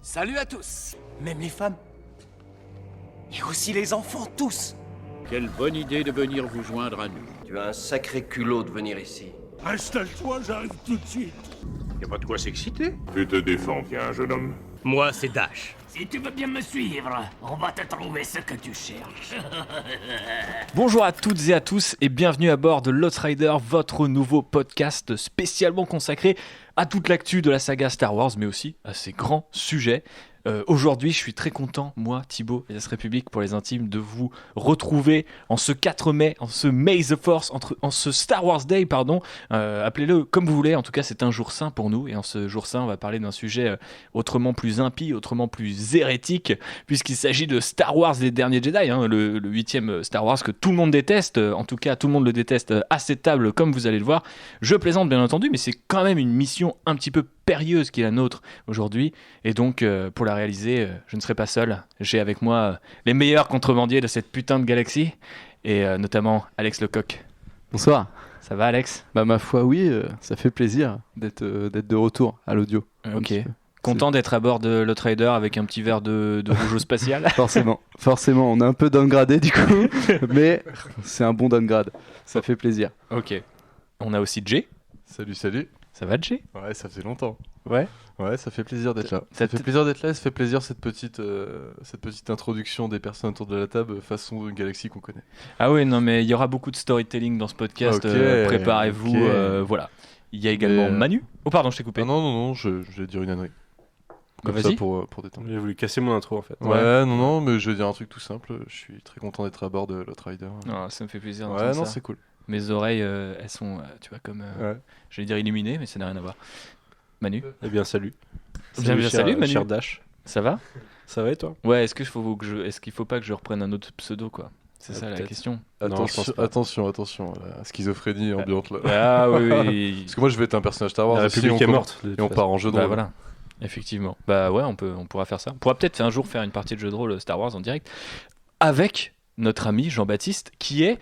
Salut à tous, même les femmes. Et aussi les enfants, tous. Quelle bonne idée de venir vous joindre à nous. Tu as un sacré culot de venir ici. Installe-toi, j'arrive tout de suite. Y a pas de quoi s'exciter. Tu te défends bien, jeune homme. Moi, c'est Dash. Si tu veux bien me suivre, on va te trouver ce que tu cherches. Bonjour à toutes et à tous et bienvenue à bord de Lost Rider, votre nouveau podcast spécialement consacré à toute l'actu de la saga Star Wars, mais aussi à ses grands sujets. Aujourd'hui, je suis très content, moi, Thibaut, Elias République, pour les intimes, de vous retrouver en ce 4 mai, en ce May the Force, en ce Star Wars Day, pardon. Appelez-le comme vous voulez, en tout cas, c'est un jour saint pour nous. Et en ce jour saint, on va parler d'un sujet autrement plus impie, autrement plus hérétique, puisqu'il s'agit de Star Wars Les Derniers Jedi, hein, le 8e Star Wars que tout le monde déteste. En tout cas, tout le monde le déteste à cette table, comme vous allez le voir. Je plaisante, bien entendu, mais c'est quand même une mission un petit peu périlleuse qui est la nôtre aujourd'hui, et donc pour la réaliser, je ne serai pas seul. J'ai avec moi les meilleurs contrebandiers de cette putain de galaxie, et notamment Alex Lecoq. Bonsoir. Ça va, Alex ? Bah ma foi oui, ça fait plaisir d'être de retour à l'audio. Ok. Content d'être à bord de Lost Rider avec un petit verre de rougeau spatial. Forcément, on est un peu downgradé du coup, mais c'est un bon downgrade, ça fait plaisir. Ok. On a aussi Jay. Salut. Ça va, Jay ? Ouais, ça faisait longtemps. Ouais, ça fait plaisir d'être là. Ça fait plaisir cette petite introduction des personnes autour de la table façon une galaxie qu'on connaît. Ah oui, non mais il y aura beaucoup de storytelling dans ce podcast, préparez-vous, voilà. Il y a également Manu. Oh pardon, je t'ai coupé. Ah non, je vais dire une ânnerie. Comme vas-y. ça pour détendre. J'ai voulu casser mon intro en fait. Ouais, non, mais je vais dire un truc tout simple. Je suis très content d'être à bord de Lost Rider. Ah, ça me fait plaisir. Ouais, non, c'est cool. Mes oreilles, elles sont, tu vois, comme, j'allais dire illuminées, mais ça n'a rien à voir. Manu. Eh bien, salut. Salut, Manu. Cher Dash. Ça va ? Ça va et toi ? Ouais, est-ce qu'il faut pas que je reprenne un autre pseudo, quoi ? C'est ça la peut-être. question. Attention, la schizophrénie ambiante là. Ah oui. Parce que moi je vais être un personnage Star Wars. La République est morte. Et on part en jeu de Bah rôle. voilà. Effectivement. Bah ouais, on pourra faire ça. On pourra peut-être un jour faire une partie de jeu de rôle Star Wars en direct avec notre ami Jean-Baptiste qui est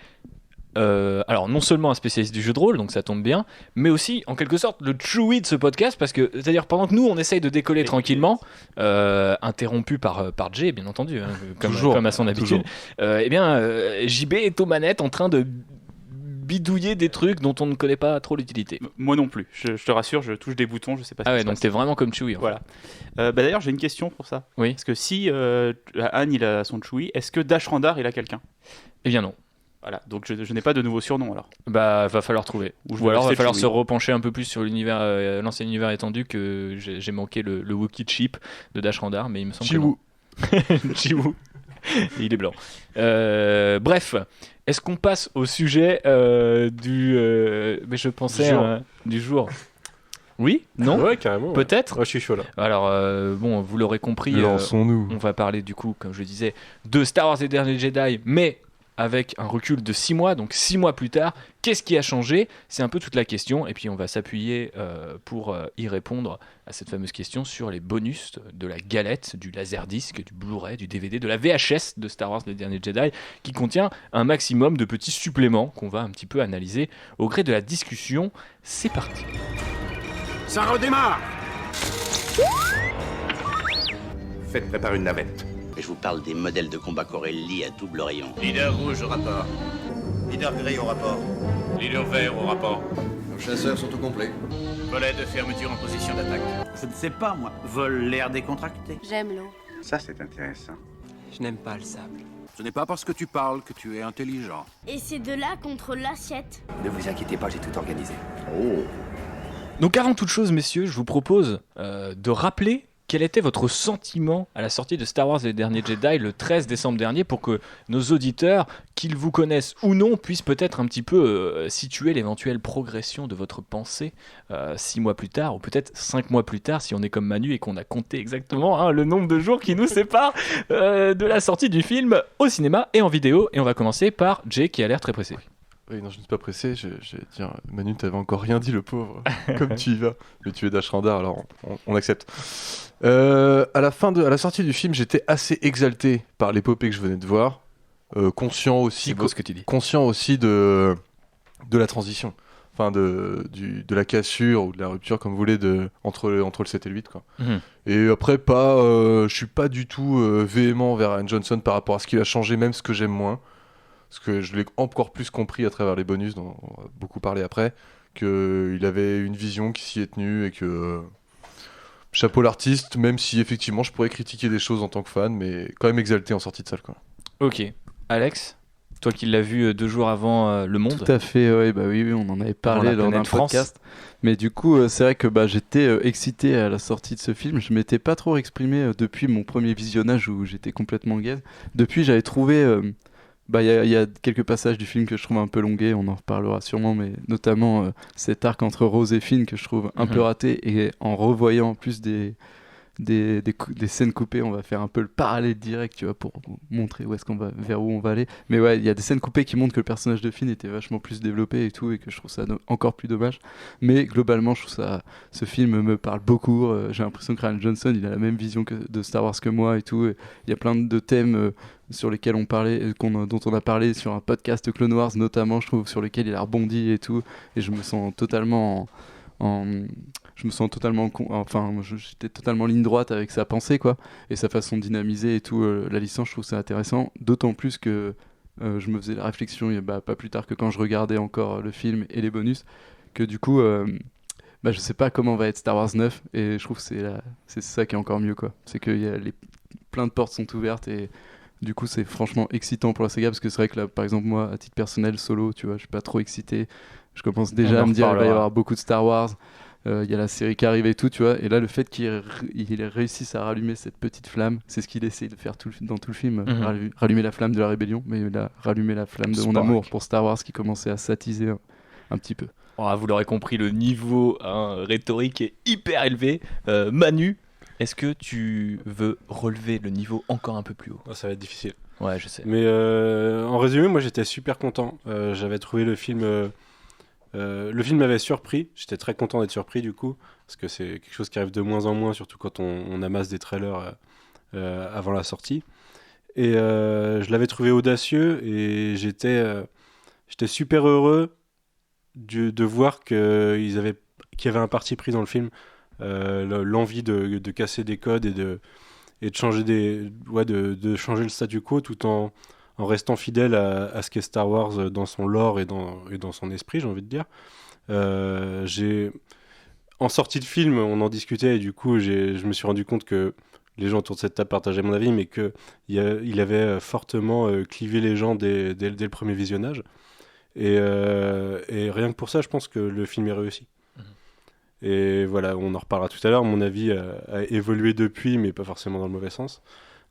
alors non seulement un spécialiste du jeu de rôle, donc ça tombe bien, mais aussi en quelque sorte le Chewie de ce podcast, parce que c'est-à-dire pendant que nous on essaye de décoller tranquillement, interrompu par Jay bien entendu, hein, comme à son habitude, JB est aux manettes en train de bidouiller des trucs dont on ne connaît pas trop l'utilité. Moi non plus, je te rassure, je touche des boutons, je sais pas ce Ah qui ouais, se donc passe. t'es vraiment comme Chewie. Voilà. D'ailleurs, j'ai une question pour ça. Oui. Parce que si Anne il a son Chewie, est-ce que Dash Rendar il a quelqu'un ? Eh bien non. Voilà, donc je n'ai pas de nouveau surnom alors. Bah va falloir trouver. Ou Ou alors va rester falloir Chewie. se repencher un peu plus sur l'univers, l'ancien univers étendu, que j'ai manqué le Wookiee chip de Dash Rendar, mais il me semble que non. Chiwu. Il est blanc. Bref, est-ce qu'on passe au sujet mais je pensais du jour. Oui ? Non ? Ouais, carrément. Ouais. Peut-être ? Ouais, je suis chaud là. Alors, bon, vous l'aurez compris, Lançons-nous. on va parler du coup, comme je le disais, de Star Wars Les Derniers Jedi, mais avec un recul de 6 mois, donc 6 mois plus tard. Qu'est-ce qui a changé ? C'est un peu toute la question, et puis on va s'appuyer pour y répondre à cette fameuse question sur les bonus de la galette, du laserdisc, du Blu-ray, du DVD, de la VHS de Star Wars Les Derniers Jedi, qui contient un maximum de petits suppléments qu'on va un petit peu analyser au gré de la discussion. C'est parti. Ça redémarre. Faites préparer une navette. Je vous parle des modèles de combat Corelli à double rayon. Leader rouge au rapport. Leader gris au rapport. Leader vert au rapport. Nos chasseurs sont au complet. Volet de fermeture en position d'attaque. Je ne sais pas, moi. Vol l'air décontracté. J'aime l'eau. Ça, c'est intéressant. Je n'aime pas le sable. Ce n'est pas parce que tu parles que tu es intelligent. Et c'est de là contre l'assiette. Ne vous inquiétez pas, j'ai tout organisé. Oh. Donc avant toute chose, messieurs, je vous propose de rappeler quel était votre sentiment à la sortie de Star Wars Les Derniers Jedi le 13 décembre dernier, pour que nos auditeurs, qu'ils vous connaissent ou non, puissent peut-être un petit peu situer l'éventuelle progression de votre pensée 6 mois plus tard, ou peut-être 5 mois plus tard, si on est comme Manu et qu'on a compté exactement le nombre de jours qui nous séparent de la sortie du film au cinéma et en vidéo. Et on va commencer par Jay, qui a l'air très pressé. Oui, non, je ne suis pas pressé. Je vais dire, Manu, t'avais encore rien dit, le pauvre. Comme tu y vas. Mais tu es Dash Rendar, alors on accepte. À la sortie du film, j'étais assez exalté par l'épopée que je venais de voir. Conscient aussi C'est beau ce que tu dis. Conscient aussi de la transition. enfin de la cassure ou de la rupture, comme vous voulez, entre le 7 et le 8, quoi. Et après, je suis pas du tout véhément vers Rian Johnson par rapport à ce qu'il a changé, même ce que j'aime moins. Parce que je l'ai encore plus compris à travers les bonus, dont on va beaucoup parler après, qu'il avait une vision qui s'y est tenue et que chapeau l'artiste, même si effectivement je pourrais critiquer des choses en tant que fan, mais quand même exalté en sortie de salle, quoi. Ok. Alex, toi qui l'as vu 2 jours avant Le Monde. Tout à fait, ouais, oui, on en avait parlé Avant la lors d'un planète France. podcast. Mais du coup, c'est vrai que j'étais excité à la sortie de ce film. Je m'étais pas trop exprimé depuis mon premier visionnage où j'étais complètement gaze. Depuis, j'avais trouvé... Il y a quelques passages du film que je trouve un peu longués, on en reparlera sûrement, mais notamment cet arc entre Rose et Finn que je trouve un peu raté. Et en revoyant en plus des scènes coupées, on va faire un peu le parallèle direct, tu vois, pour montrer vers où on va aller. Mais ouais, il y a des scènes coupées qui montrent que le personnage de Finn était vachement plus développé et tout, et que je trouve ça encore plus dommage. Mais globalement, je trouve ce film me parle beaucoup. J'ai l'impression que Rian Johnson, il a la même vision de Star Wars que moi et tout. Il y a plein de thèmes sur lesquels dont on a parlé sur un podcast Clone Wars notamment, je trouve, sur lequel il a rebondi et tout. Et je me sens totalement j'étais totalement ligne droite avec sa pensée, quoi, et sa façon de dynamiser et tout. La licence, je trouve ça intéressant, d'autant plus que je me faisais la réflexion pas plus tard que quand je regardais encore le film et les bonus, que du coup je sais pas comment va être Star Wars 9, et je trouve que c'est ça qui est encore mieux, quoi. C'est que plein de portes sont ouvertes, et du coup c'est franchement excitant pour la saga, parce que c'est vrai que là, par exemple, moi à titre personnel, solo, tu vois, je suis pas trop excité. Je commence déjà à me dire qu'il va y avoir beaucoup de Star Wars. Il y a la série qui arrive et tout, tu vois. Et là, le fait qu'il réussisse à rallumer cette petite flamme, c'est ce qu'il essaie de faire dans tout le film. Rallumer la flamme de la rébellion, mais rallumer la flamme de mon amour pour Star Wars qui commençait à s'attiser un petit peu. Vous l'aurez compris, le niveau rhétorique est hyper élevé. Manu, est-ce que tu veux relever le niveau encore un peu plus haut ? Ça va être difficile. Ouais, je sais. Mais en résumé, moi j'étais super content. J'avais trouvé le film m'avait surpris. J'étais très content d'être surpris du coup, parce que c'est quelque chose qui arrive de moins en moins, surtout quand on amasse des trailers avant la sortie. Et je l'avais trouvé audacieux, et j'étais super heureux de voir qu'il y avait un parti pris dans le film, l'envie de casser des codes et de changer de changer le statu quo, tout en restant fidèle à ce qu'est Star Wars dans son lore et dans son esprit, j'ai envie de dire. En sortie de film, on en discutait, et du coup, je me suis rendu compte que les gens autour de cette table partageaient mon avis, mais qu'il avait fortement clivé les gens dès le premier visionnage. Et rien que pour ça, je pense que le film est réussi. Et voilà, on en reparlera tout à l'heure. Mon avis a évolué depuis, mais pas forcément dans le mauvais sens.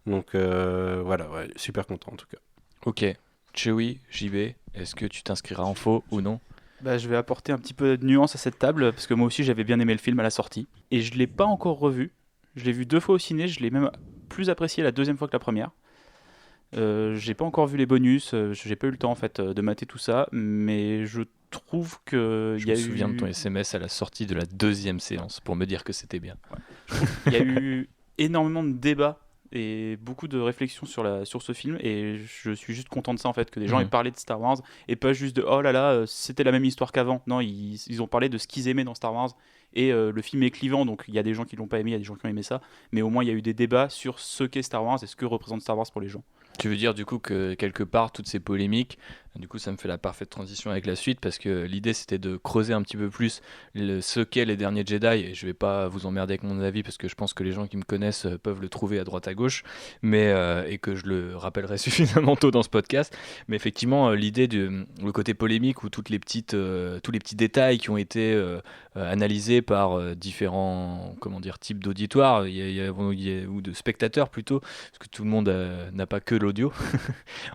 Donc voilà, super content en tout cas. Ok, Chewie, JB, est-ce que tu t'inscriras en faux ou non ? Je vais apporter un petit peu de nuance à cette table, parce que moi aussi j'avais bien aimé le film à la sortie. Et je ne l'ai pas encore revu. Je l'ai vu 2 fois au ciné, je l'ai même plus apprécié la 2e fois que la première. J'ai pas encore vu les bonus, j'ai pas eu le temps en fait de mater tout ça, mais je trouve que je me souviens de ton SMS à la sortie de la 2e séance pour me dire que c'était bien. Ouais. Il y a eu énormément de débats et beaucoup de réflexions sur ce film, et je suis juste content de ça en fait, que des gens aient parlé de Star Wars et pas juste de oh là là c'était la même histoire qu'avant. Non, ils ont parlé de ce qu'ils aimaient dans Star Wars, et le film est clivant, donc il y a des gens qui l'ont pas aimé, il y a des gens qui ont aimé ça, mais au moins il y a eu des débats sur ce qu'est Star Wars et ce que représente Star Wars pour les gens. Tu veux dire du coup que quelque part toutes ces polémiques, du coup ça me fait la parfaite transition avec la suite, parce que l'idée c'était de creuser un petit peu plus ce qu'est les derniers Jedi, et je vais pas vous emmerder avec mon avis parce que je pense que les gens qui me connaissent peuvent le trouver à droite à gauche, mais et que je le rappellerai suffisamment tôt dans ce podcast. Mais effectivement l'idée le côté polémique, où tous les petits détails qui ont été analysés par différents types d'auditoires, ou de spectateurs plutôt, parce que tout le monde n'a pas que l'audio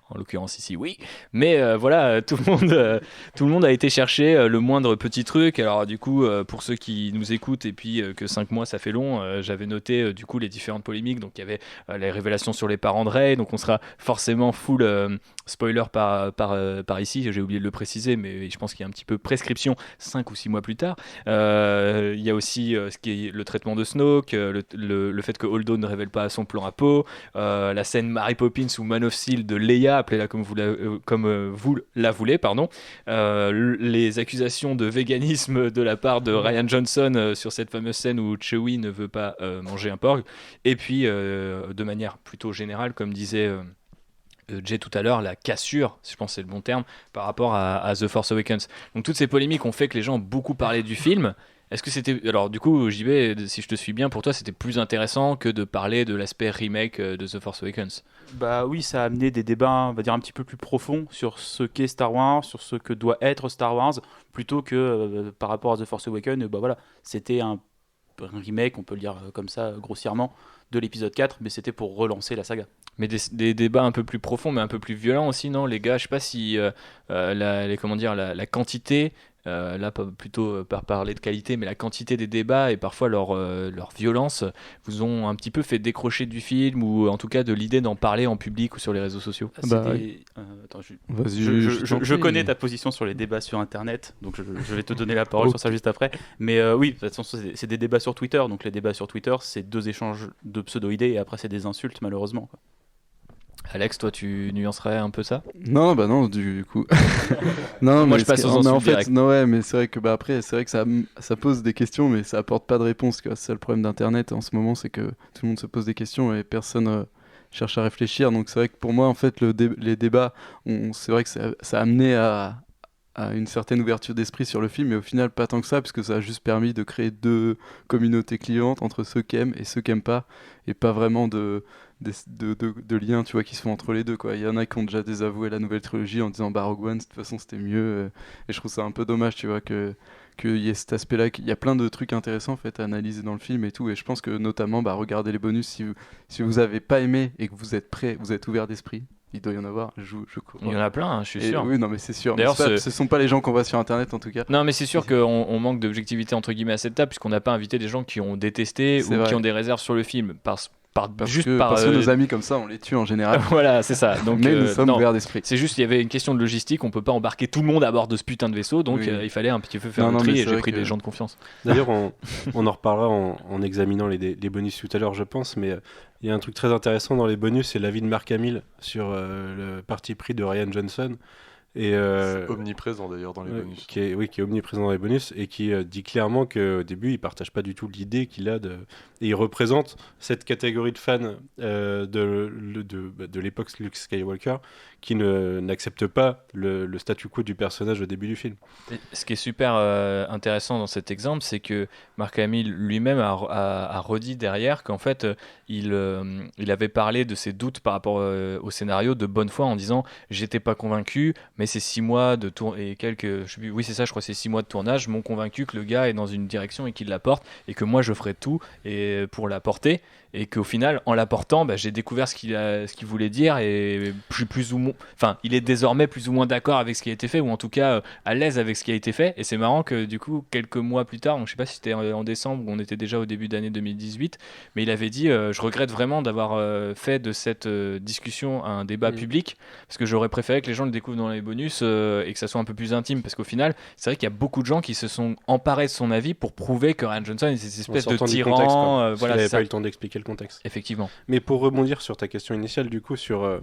en l'occurrence ici oui, mais voilà, tout le monde a été chercher le moindre petit truc. Alors du coup pour ceux qui nous écoutent, et puis que 5 mois ça fait long, j'avais noté du coup les différentes polémiques. Donc il y avait les révélations sur les parents de Rey, donc on sera forcément full spoiler par ici, j'ai oublié de le préciser, mais je pense qu'il y a un petit peu prescription 5 ou 6 mois plus tard. Il y a aussi ce qui est le traitement de Snoke, le fait que Holdo ne révèle pas son plan à Poe, la scène Mary Poppins ou Man of Steel de Leia, appelez-la comme vous vous la voulez, pardon. Les accusations de véganisme de la part de Rian Johnson sur cette fameuse scène où Chewie ne veut pas manger un porc, et puis de manière plutôt générale, comme disait Jay tout à l'heure, la cassure, je pense que c'est le bon terme, par rapport à The Force Awakens. Donc toutes ces polémiques ont fait que les gens ont beaucoup parlé du film. Est-ce que c'était... Alors du coup, JB, si je te suis bien, pour toi c'était plus intéressant que de parler de l'aspect remake de The Force Awakens? Bah oui, ça a amené des débats, on va dire, un petit peu plus profonds sur ce qu'est Star Wars, sur ce que doit être Star Wars, plutôt que par rapport à The Force Awakens, bah voilà, c'était un remake, on peut le dire comme ça grossièrement, de l'épisode 4, mais c'était pour relancer la saga. Mais des débats un peu plus profonds, mais un peu plus violents aussi, non les gars? Je sais pas si la quantité, là plutôt par parler de qualité, mais la quantité des débats et parfois leur violence vous ont un petit peu fait décrocher du film, ou en tout cas de l'idée d'en parler en public ou sur les réseaux sociaux. Attends, je connais ta position sur les débats sur Internet, donc je vais te donner la parole sur ça juste après. Mais oui, de toute façon, c'est des débats sur Twitter, donc les débats sur Twitter, c'est 2 échanges de pseudo-idées et après c'est des insultes malheureusement, quoi. Alex, toi, tu nuancerais un peu ça? Non, bah non, du coup. Non, moi mais je passe aux insultes directs. Non, ouais, mais c'est vrai que après, c'est vrai que ça pose des questions, mais ça apporte pas de réponse, quoi. C'est ça le problème d'Internet en ce moment, c'est que tout le monde se pose des questions et personne cherche à réfléchir. Donc c'est vrai que pour moi, en fait, les débats, c'est vrai que ça a amené à une certaine ouverture d'esprit sur le film, mais au final pas tant que ça, puisque ça a juste permis de créer 2 communautés clivantes entre ceux qui aiment et ceux qui aiment pas, et pas vraiment de liens, tu vois, qui se font entre les deux, quoi. Il y en a qui ont déjà désavoué la nouvelle trilogie en disant Rogue One de toute façon c'était mieux, et je trouve ça un peu dommage, tu vois, qu'il y ait cet aspect là, qu'il y a plein de trucs intéressants en fait à analyser dans le film et tout, et je pense que notamment regardez les bonus si vous avez pas aimé et que vous êtes prêt, vous êtes ouvert d'esprit. Il doit y en avoir, je crois. Il y en a plein, je suis sûr. Oui, non, mais c'est sûr. D'ailleurs, ce sont pas les gens qu'on voit sur Internet, en tout cas. Non, mais c'est sûr qu'on manque d'objectivité, entre guillemets, à cette table, puisqu'on n'a pas invité des gens qui ont détesté ou qui ont des réserves sur le film. Parce que nos amis comme ça, on les tue en général. Voilà, c'est ça. Donc, mais nous sommes ouverts d'esprit. C'est juste, il y avait une question de logistique, on peut pas embarquer tout le monde à bord de ce putain de vaisseau, donc il fallait un petit peu faire le tri, et j'ai pris des gens de confiance. D'ailleurs, on en reparlera en examinant les bonus tout à l'heure, je pense, mais il y a un truc très intéressant dans les bonus, c'est l'avis de Mark Hamill sur le parti pris de Rian Johnson. Et c'est omniprésent d'ailleurs dans les bonus. Qui est omniprésent dans les bonus et qui dit clairement qu'au début il partage pas du tout l'idée qu'il a et il représente cette catégorie de fans de l'époque Luke Skywalker qui n'accepte pas le statu quo du personnage au début du film. Et ce qui est super intéressant dans cet exemple, c'est que Mark Hamill lui-même a redit derrière qu'en fait il avait parlé de ses doutes par rapport au scénario de bonne foi en disant j'étais pas convaincu, mais ces 6 mois de tour et quelques, je sais plus, oui c'est ça, je crois, ces 6 mois de tournage m'ont convaincu que le gars est dans une direction et qu'il la porte, et que moi je ferai tout pour la porter, et qu'au final en la portant j'ai découvert ce qu'il voulait dire, et je suis il est désormais plus ou moins d'accord avec ce qui a été fait, ou en tout cas à l'aise avec ce qui a été fait. Et c'est marrant que du coup quelques mois plus tard, donc je sais pas si c'était en décembre ou on était déjà au début d'année 2018, mais il avait dit je regrette vraiment d'avoir fait de cette discussion un débat public, parce que j'aurais préféré que les gens le découvrent dans les bonus et que ça soit un peu plus intime, parce qu'au final c'est vrai qu'il y a beaucoup de gens qui se sont emparés de son avis pour prouver que Rian Johnson est cette espèce de tyran, voilà, il n'avait pas eu le temps d'expliquer le contexte. Effectivement. Mais pour rebondir sur ta question initiale du coup sur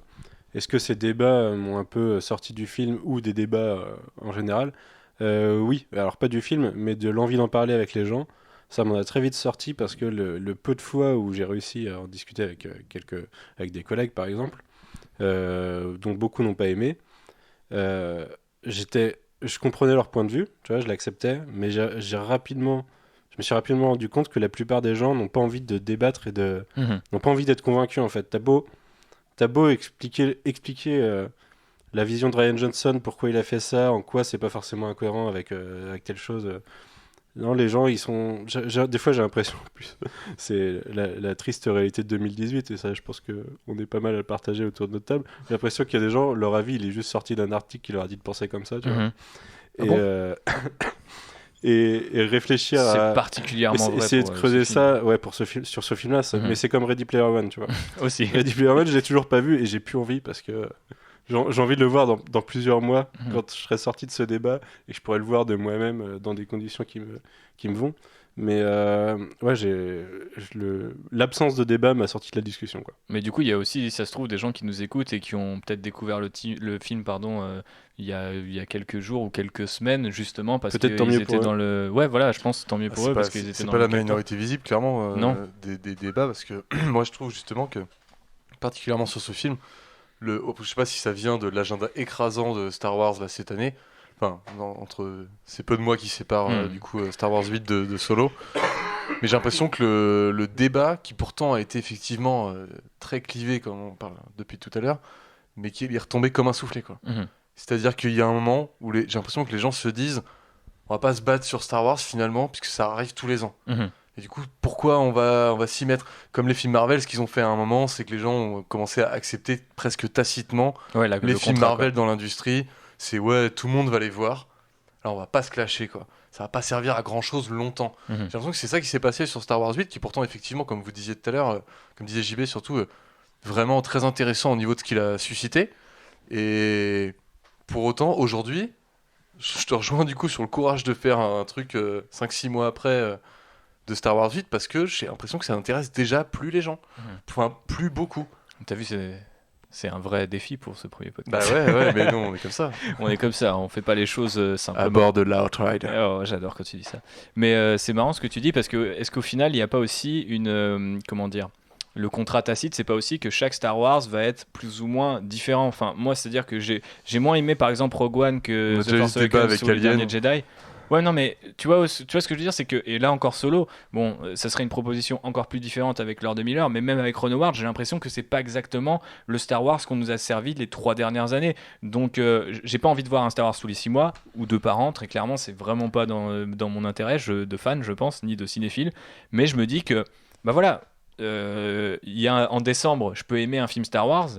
est-ce que ces débats m'ont un peu sorti du film ou des débats en général, oui, alors pas du film mais de l'envie d'en parler avec les gens, ça m'en a très vite sorti, parce que le peu de fois où j'ai réussi à en discuter avec des collègues par exemple, dont beaucoup n'ont pas aimé, je comprenais leur point de vue, tu vois, je l'acceptais, mais je me suis rapidement rendu compte que la plupart des gens n'ont pas envie de débattre et n'ont pas envie d'être convaincus en fait. T'as beau expliquer la vision de Rian Johnson, pourquoi il a fait ça, en quoi c'est pas forcément incohérent avec telle chose. Non, les gens, ils sont... des fois, j'ai l'impression, en plus, c'est la triste réalité de 2018, et ça, je pense qu'on est pas mal à le partager autour de notre table. J'ai l'impression qu'il y a des gens, leur avis, il est juste sorti d'un article qui leur a dit de penser comme ça, tu vois. Et réfléchir c'est particulièrement vrai essayer de creuser ça sur ce film-là, mais c'est comme Ready Player One, tu vois. Aussi. Ready Player One, je l'ai toujours pas vu et j'ai plus envie, parce que j'ai envie de le voir dans plusieurs mois, quand je serai sorti de ce débat, et que je pourrai le voir de moi-même dans des conditions qui me vont. Mais ouais, l'absence de débat m'a sorti de la discussion, quoi. Mais du coup, il y a aussi, ça se trouve, des gens qui nous écoutent et qui ont peut-être découvert le film, il y a quelques jours ou quelques semaines, justement, parce qu'ils étaient dans le... Ouais, voilà, je pense tant mieux pour eux, parce qu'ils étaient dans le... C'est pas la minorité visible, clairement, non. Des débats, parce que moi, je trouve justement que, particulièrement sur ce film, je sais pas si ça vient de l'agenda écrasant de Star Wars là, cette année, enfin, entre ces peu de mois qui séparent du coup Star Wars 8 de Solo, mais j'ai l'impression que le débat, qui pourtant a été effectivement très clivé, comme on parle depuis tout à l'heure, mais qui est retombé comme un soufflet, quoi. C'est-à-dire qu'il y a un moment où j'ai l'impression que les gens se disent on va pas se battre sur Star Wars finalement, puisque ça arrive tous les ans. Et du coup, pourquoi on va s'y mettre? Comme les films Marvel, ce qu'ils ont fait à un moment, c'est que les gens ont commencé à accepter presque tacitement les films Marvel dans l'industrie. C'est ouais, tout le monde va les voir. Alors on va pas se clasher, quoi. Ça va pas servir à grand chose longtemps. J'ai l'impression que c'est ça qui s'est passé sur Star Wars 8, qui pourtant, effectivement, comme vous disiez tout à l'heure, comme disait JB, surtout vraiment très intéressant au niveau de ce qu'il a suscité. Et pour autant, aujourd'hui, je te rejoins du coup sur le courage de faire un truc 5-6 mois après. De Star Wars 8 parce que j'ai l'impression que ça n'intéresse déjà plus les gens. Enfin, plus beaucoup. T'as vu, c'est un vrai défi pour ce premier podcast. Bah ouais, mais non, on est comme ça. On est comme ça, on fait pas les choses simplement. À bord de l'Outrider. Oh, j'adore quand tu dis ça. Mais c'est marrant ce que tu dis parce que est-ce qu'au final, il n'y a pas aussi une... comment dire, le contrat tacite, c'est pas aussi que chaque Star Wars va être plus ou moins différent. Enfin, moi, c'est-à-dire que j'ai moins aimé par exemple Rogue One que The Force Awakens ou le dernier Jedi. Ouais, non, mais tu vois ce que je veux dire, c'est que, et là encore Solo, bon, ça serait une proposition encore plus différente avec Lord of Miller, mais même avec Ron Howard, j'ai l'impression que c'est pas exactement le Star Wars qu'on nous a servi les 3 dernières années. Donc, j'ai pas envie de voir un Star Wars tous les 6 mois, ou 2 par an, très clairement, c'est vraiment pas dans mon intérêt de fan, je pense, ni de cinéphile, mais je me dis que, bah voilà, en décembre, je peux aimer un film Star Wars,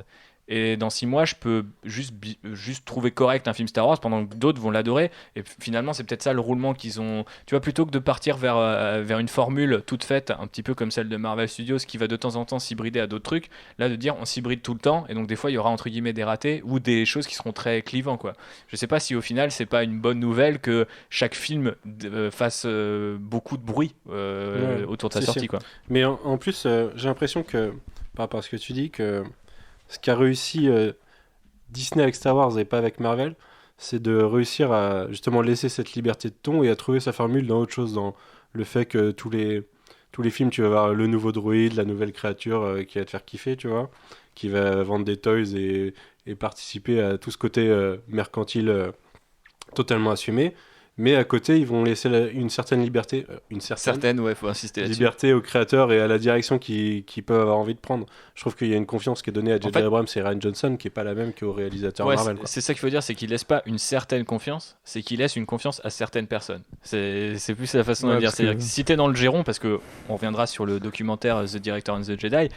et dans 6 mois, je peux juste trouver correct un film Star Wars pendant que d'autres vont l'adorer. Et finalement, c'est peut-être ça le roulement qu'ils ont. Tu vois, plutôt que de partir vers une formule toute faite, un petit peu comme celle de Marvel Studios, qui va de temps en temps s'hybrider à d'autres trucs, là, de dire on s'hybride tout le temps. Et donc, des fois, il y aura entre guillemets des ratés ou des choses qui seront très clivants, quoi. Je sais pas si au final, c'est pas une bonne nouvelle que chaque film fasse beaucoup de bruit autour de sa sortie, quoi. Mais en plus, j'ai l'impression que, par rapport à ce que tu dis, que ce qu'a réussi Disney avec Star Wars et pas avec Marvel, c'est de réussir à justement laisser cette liberté de ton et à trouver sa formule dans autre chose, dans le fait que tous les films, tu vas voir le nouveau droïde, la nouvelle créature qui va te faire kiffer, tu vois, qui va vendre des toys et participer à tout ce côté mercantile totalement assumé. Mais à côté, ils vont laisser une certaine liberté, ouais, faut insister là-dessus. Liberté aux créateurs et à la direction qu'ils peuvent avoir envie de prendre. Je trouve qu'il y a une confiance qui est donnée à J.J. Abrams et Rian Johnson qui est pas la même qu'aux réalisateurs Marvel. C'est ça qu'il faut dire, c'est qu'il laisse pas une certaine confiance, c'est qu'il laisse une confiance à certaines personnes. C'est plus la façon de dire. C'est-à-dire que si t'es dans le giron, parce que on reviendra sur le documentaire The Director and the Jedi.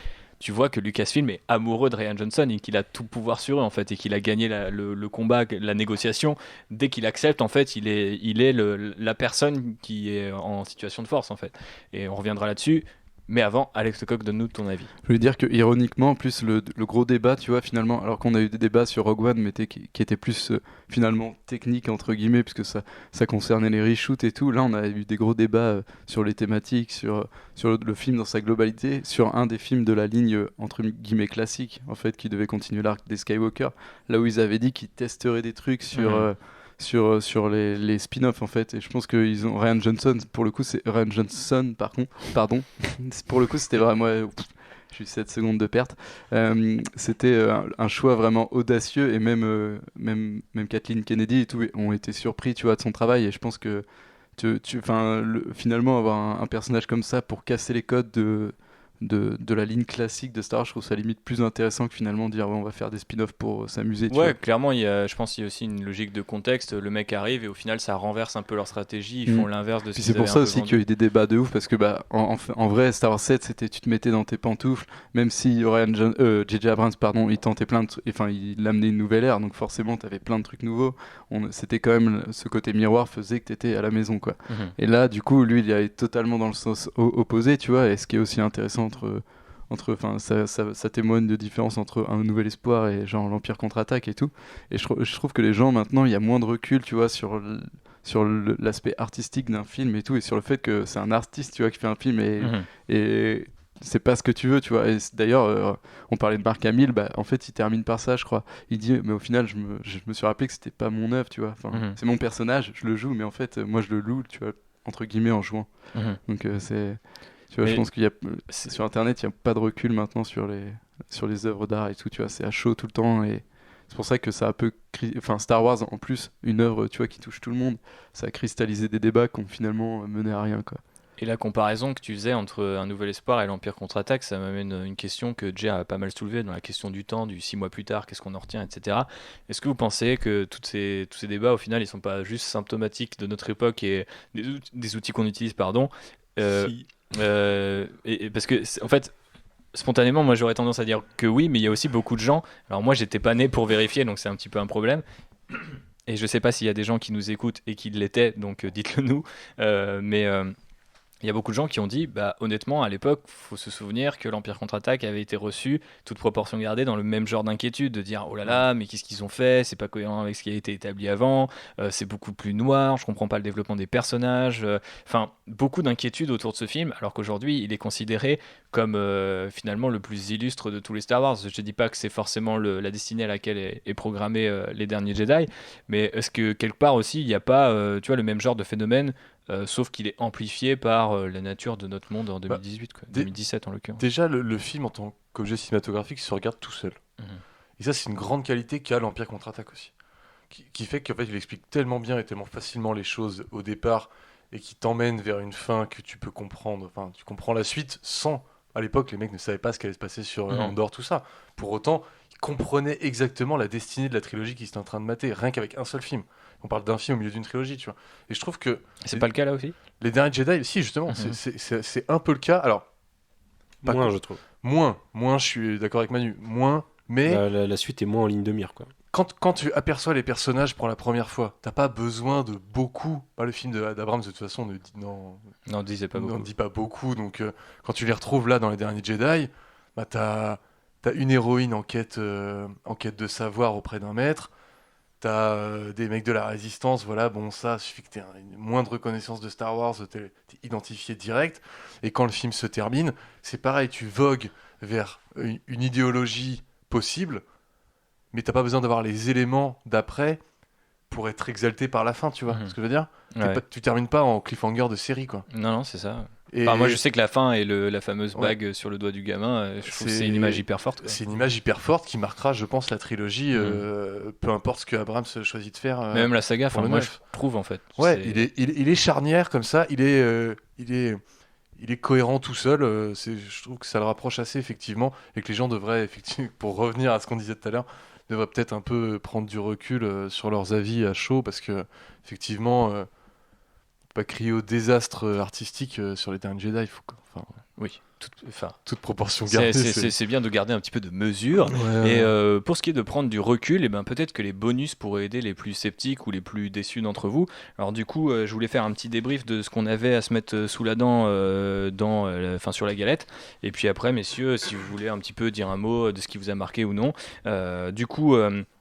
Tu vois que Lucasfilm est amoureux de Rian Johnson et qu'il a tout pouvoir sur eux en fait et qu'il a gagné le combat, la négociation. Dès qu'il accepte, en fait, il est la personne qui est en situation de force en fait. Et on reviendra là-dessus. Mais avant, Alex Lecoq, donne-nous ton avis. Je veux dire que ironiquement, en plus le gros débat, tu vois, finalement, alors qu'on a eu des débats sur Rogue One, mais qui étaient plus finalement techniques entre guillemets, puisque ça concernait les reshoots et tout. Là, on a eu des gros débats sur les thématiques, sur le film dans sa globalité, sur un des films de la ligne entre guillemets classique, en fait, qui devait continuer l'arc des Skywalker. Là où ils avaient dit qu'ils testeraient des trucs sur les spin-offs en fait, et je pense qu'ils ont Rian Johnson, pour le coup c'est Rian Johnson pardon pour le coup c'était vraiment j'ai eu 7 secondes de perte, c'était un choix vraiment audacieux, et même Kathleen Kennedy et tout ont été surpris, tu vois, de son travail, et je pense que finalement avoir un personnage comme ça pour casser les codes de la ligne classique de Star Wars, je trouve ça limite plus intéressant que finalement dire on va faire des spin-offs pour s'amuser. Ouais, clairement, je pense qu'il y a aussi une logique de contexte. Le mec arrive et au final ça renverse un peu leur stratégie, ils font l'inverse de ce qu'ils avaient. C'est pour ça aussi qu'il y a eu des débats de ouf, parce que en vrai Star Wars 7 c'était tu te mettais dans tes pantoufles, même si J.J. Abrams il tentait plein de il amenait une nouvelle ère, donc forcément t'avais plein de trucs nouveaux, c'était quand même ce côté miroir faisait que t'étais à la maison quoi. Et là du coup lui il est totalement dans le sens opposé, tu vois, et ce qui est aussi intéressant ça témoigne de différence entre un nouvel espoir et genre l'Empire contre-attaque et tout, et je trouve que les gens maintenant il y a moins de recul, tu vois, sur sur l'aspect artistique d'un film et tout, et sur le fait que c'est un artiste, tu vois, qui fait un film et c'est pas ce que tu veux, tu vois. Et d'ailleurs, on parlait de Mark Hamill, bah, en fait, il termine par ça, je crois. Il dit, mais au final, je me suis rappelé que c'était pas mon œuvre, tu vois. Enfin, c'est mon personnage, je le joue, mais en fait, moi, je le loue, tu vois, entre guillemets, en jouant. Donc, tu vois, je pense qu'il y a sur Internet, il y a pas de recul maintenant sur les œuvres d'art et tout, tu vois. C'est à chaud tout le temps et c'est pour ça que ça a peu Star Wars, en plus, une œuvre, tu vois, qui touche tout le monde, ça a cristallisé des débats qui ont finalement mené à rien, quoi. Et la comparaison que tu faisais entre Un Nouvel Espoir et l'Empire contre-attaque, ça m'amène une question que Jay a pas mal soulevée dans la question du temps, du 6 mois plus tard, qu'est-ce qu'on en retient, etc. Est-ce que vous pensez que tous ces débats, au final, ils sont pas juste symptomatiques de notre époque et des outils qu'on utilise, pardon Si. Et parce que, en fait, spontanément, moi j'aurais tendance à dire que oui, mais il y a aussi beaucoup de gens. Alors moi, j'étais pas né pour vérifier, donc c'est un petit peu un problème. Et je sais pas s'il y a des gens qui nous écoutent et qui l'étaient, donc dites-le nous. Mais il y a beaucoup de gens qui ont dit, bah honnêtement, à l'époque, faut se souvenir que l'Empire contre-attaque avait été reçu, toute proportion gardée, dans le même genre d'inquiétude, de dire, oh là là, mais qu'est-ce qu'ils ont fait, c'est pas cohérent avec ce qui a été établi avant, c'est beaucoup plus noir, je comprends pas le développement des personnages, enfin, beaucoup d'inquiétudes autour de ce film, alors qu'aujourd'hui, il est considéré comme finalement le plus illustre de tous les Star Wars. Je dis pas que c'est forcément la destinée à laquelle est programmé les derniers Jedi, mais est-ce que quelque part aussi, il n'y a pas, tu vois, le même genre de phénomène, sauf qu'il est amplifié par la nature de notre monde en 2018, quoi. 2017 en l'occurrence. Déjà, le film en tant qu'objet cinématographique se regarde tout seul. Et ça, c'est une grande qualité qu'a l'Empire contre-attaque aussi. Qui fait qu'en fait, il explique tellement bien et tellement facilement les choses au départ et qui t'emmène vers une fin que tu peux comprendre. Enfin, tu comprends la suite sans... À l'époque, les mecs ne savaient pas ce qui allait se passer sur Andorre, tout ça. Pour autant, ils comprenaient exactement la destinée de la trilogie qu'ils étaient en train de mater, rien qu'avec un seul film. On parle d'un film au milieu d'une trilogie, tu vois. Et je trouve que... C'est pas le cas là aussi ? Les derniers Jedi, si, justement, c'est un peu le cas. Alors, moins, je trouve. Moins, je suis d'accord avec Manu. Moins, mais... La suite est moins en ligne de mire, quoi. Quand tu aperçois les personnages pour la première fois, t'as pas besoin de beaucoup. Le film d'Abrams, de toute façon, ne dit pas beaucoup. Donc, quand tu les retrouves là dans les derniers Jedi, bah, t'as une héroïne en quête de savoir auprès d'un maître. T'as des mecs de la résistance, voilà, bon, ça suffit que t'aies une moindre connaissance de Star Wars, t'es identifié direct. Et quand le film se termine, c'est pareil, tu vogues vers une idéologie possible, mais t'as pas besoin d'avoir les éléments d'après pour être exalté par la fin, tu vois ce que je veux dire ? Tu termines pas en cliffhanger de série, quoi. Non, c'est ça. Moi, je sais que la fin et la fameuse bague sur le doigt du gamin, je trouve que c'est une image hyper forte, quoi. C'est une image hyper forte qui marquera, je pense, la trilogie, peu importe ce que Abrams choisit de faire. Même la saga, moi je trouve en fait. Ouais, il est charnière comme ça, il est cohérent tout seul. Je trouve que ça le rapproche assez, effectivement, et que les gens devraient, effectivement, pour revenir à ce qu'on disait tout à l'heure, devraient peut-être un peu prendre du recul sur leurs avis à chaud, parce que, effectivement, pas crier au désastre artistique sur les derniers Jedi, il faut oui, toute proportion gardée. C'est bien de garder un petit peu de mesure. Et pour ce qui est de prendre du recul, et ben peut-être que les bonus pourraient aider les plus sceptiques ou les plus déçus d'entre vous. Alors du coup, je voulais faire un petit débrief de ce qu'on avait à se mettre sous la dent sur la galette. Et puis après, messieurs, si vous voulez un petit peu dire un mot de ce qui vous a marqué ou non. Du coup...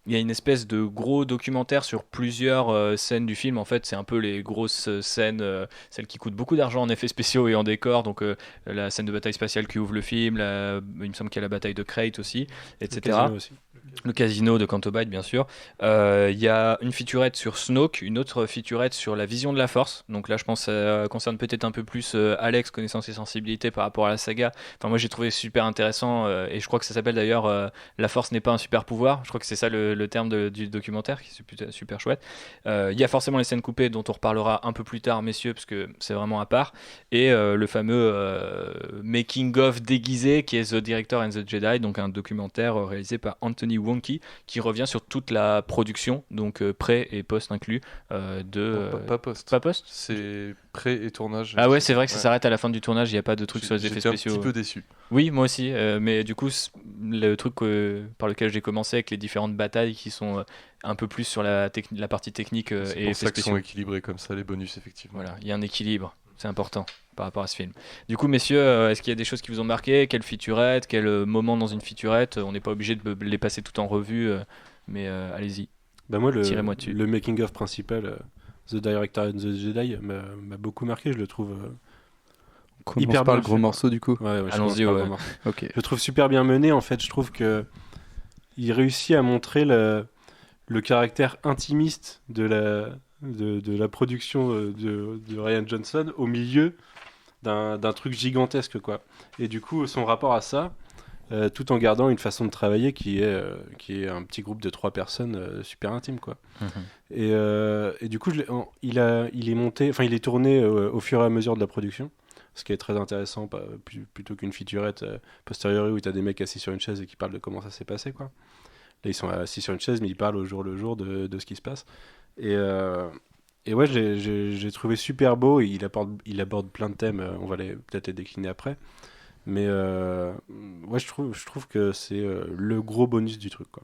il y a une espèce de gros documentaire sur plusieurs scènes du film. En fait, c'est un peu les grosses scènes, celles qui coûtent beaucoup d'argent en effets spéciaux et en décor. Donc, la scène de bataille spatiale qui ouvre le film, il me semble qu'il y a la bataille de Crate aussi, etc. Le casino de Canto Bight, bien sûr. Il y a une featurette sur Snoke, une autre featurette sur la vision de la Force. Donc là, je pense que ça concerne peut-être un peu plus Alex, connaissance et sensibilité par rapport à la saga. Enfin, moi, j'ai trouvé super intéressant et je crois que ça s'appelle d'ailleurs La Force n'est pas un super pouvoir. Je crois que c'est ça le terme du documentaire, qui est super chouette. Il y a forcément les scènes coupées dont on reparlera un peu plus tard, messieurs, parce que c'est vraiment à part. Et le fameux making-of déguisé qui est The Director and the Jedi, donc un documentaire réalisé par Anthony Wonky qui revient sur toute la production, donc pré et post inclus de... Pas post. Pas post ? C'est pré et tournage. Ah ouais, c'est vrai que ça s'arrête à la fin du tournage, il n'y a pas de truc sur les effets spéciaux. J'étais un petit peu déçu. Oui, moi aussi, mais du coup, le truc par lequel j'ai commencé avec les différentes batailles qui sont un peu plus sur la partie technique et effets spéciaux. C'est pour ça qu'ils sont équilibrés comme ça, les bonus, effectivement. Voilà, il y a un équilibre, c'est important par rapport à ce film. Du coup, messieurs, est-ce qu'il y a des choses qui vous ont marqué ? Quelle featurette ? Quel moment dans une featurette ? On n'est pas obligé de les passer tout en revue, mais allez-y. Moi, tirez-moi dessus. Le making-of principal, The Director and the Jedi m'a beaucoup marqué. Je le trouve Hyper par le gros morceau du coup. Ouais, allons-y. Ouais. Ok. Je le trouve super bien mené. En fait, je trouve que il réussit à montrer le caractère intimiste de la production de Rian Johnson au milieu d'un truc gigantesque, quoi. Et du coup, son rapport à ça, tout en gardant une façon de travailler qui est un petit groupe de 3 personnes super intime, quoi. Et du coup, il est monté, enfin, il est tourné au fur et à mesure de la production, ce qui est très intéressant, plutôt qu'une featurette posteriori où tu as des mecs assis sur une chaise et qui parlent de comment ça s'est passé, quoi. Là, ils sont assis sur une chaise, mais ils parlent au jour le jour de ce qui se passe. Et ouais, j'ai trouvé super beau. Et il aborde plein de thèmes. On va peut-être les décliner après. Mais ouais, je trouve que c'est le gros bonus du truc, quoi.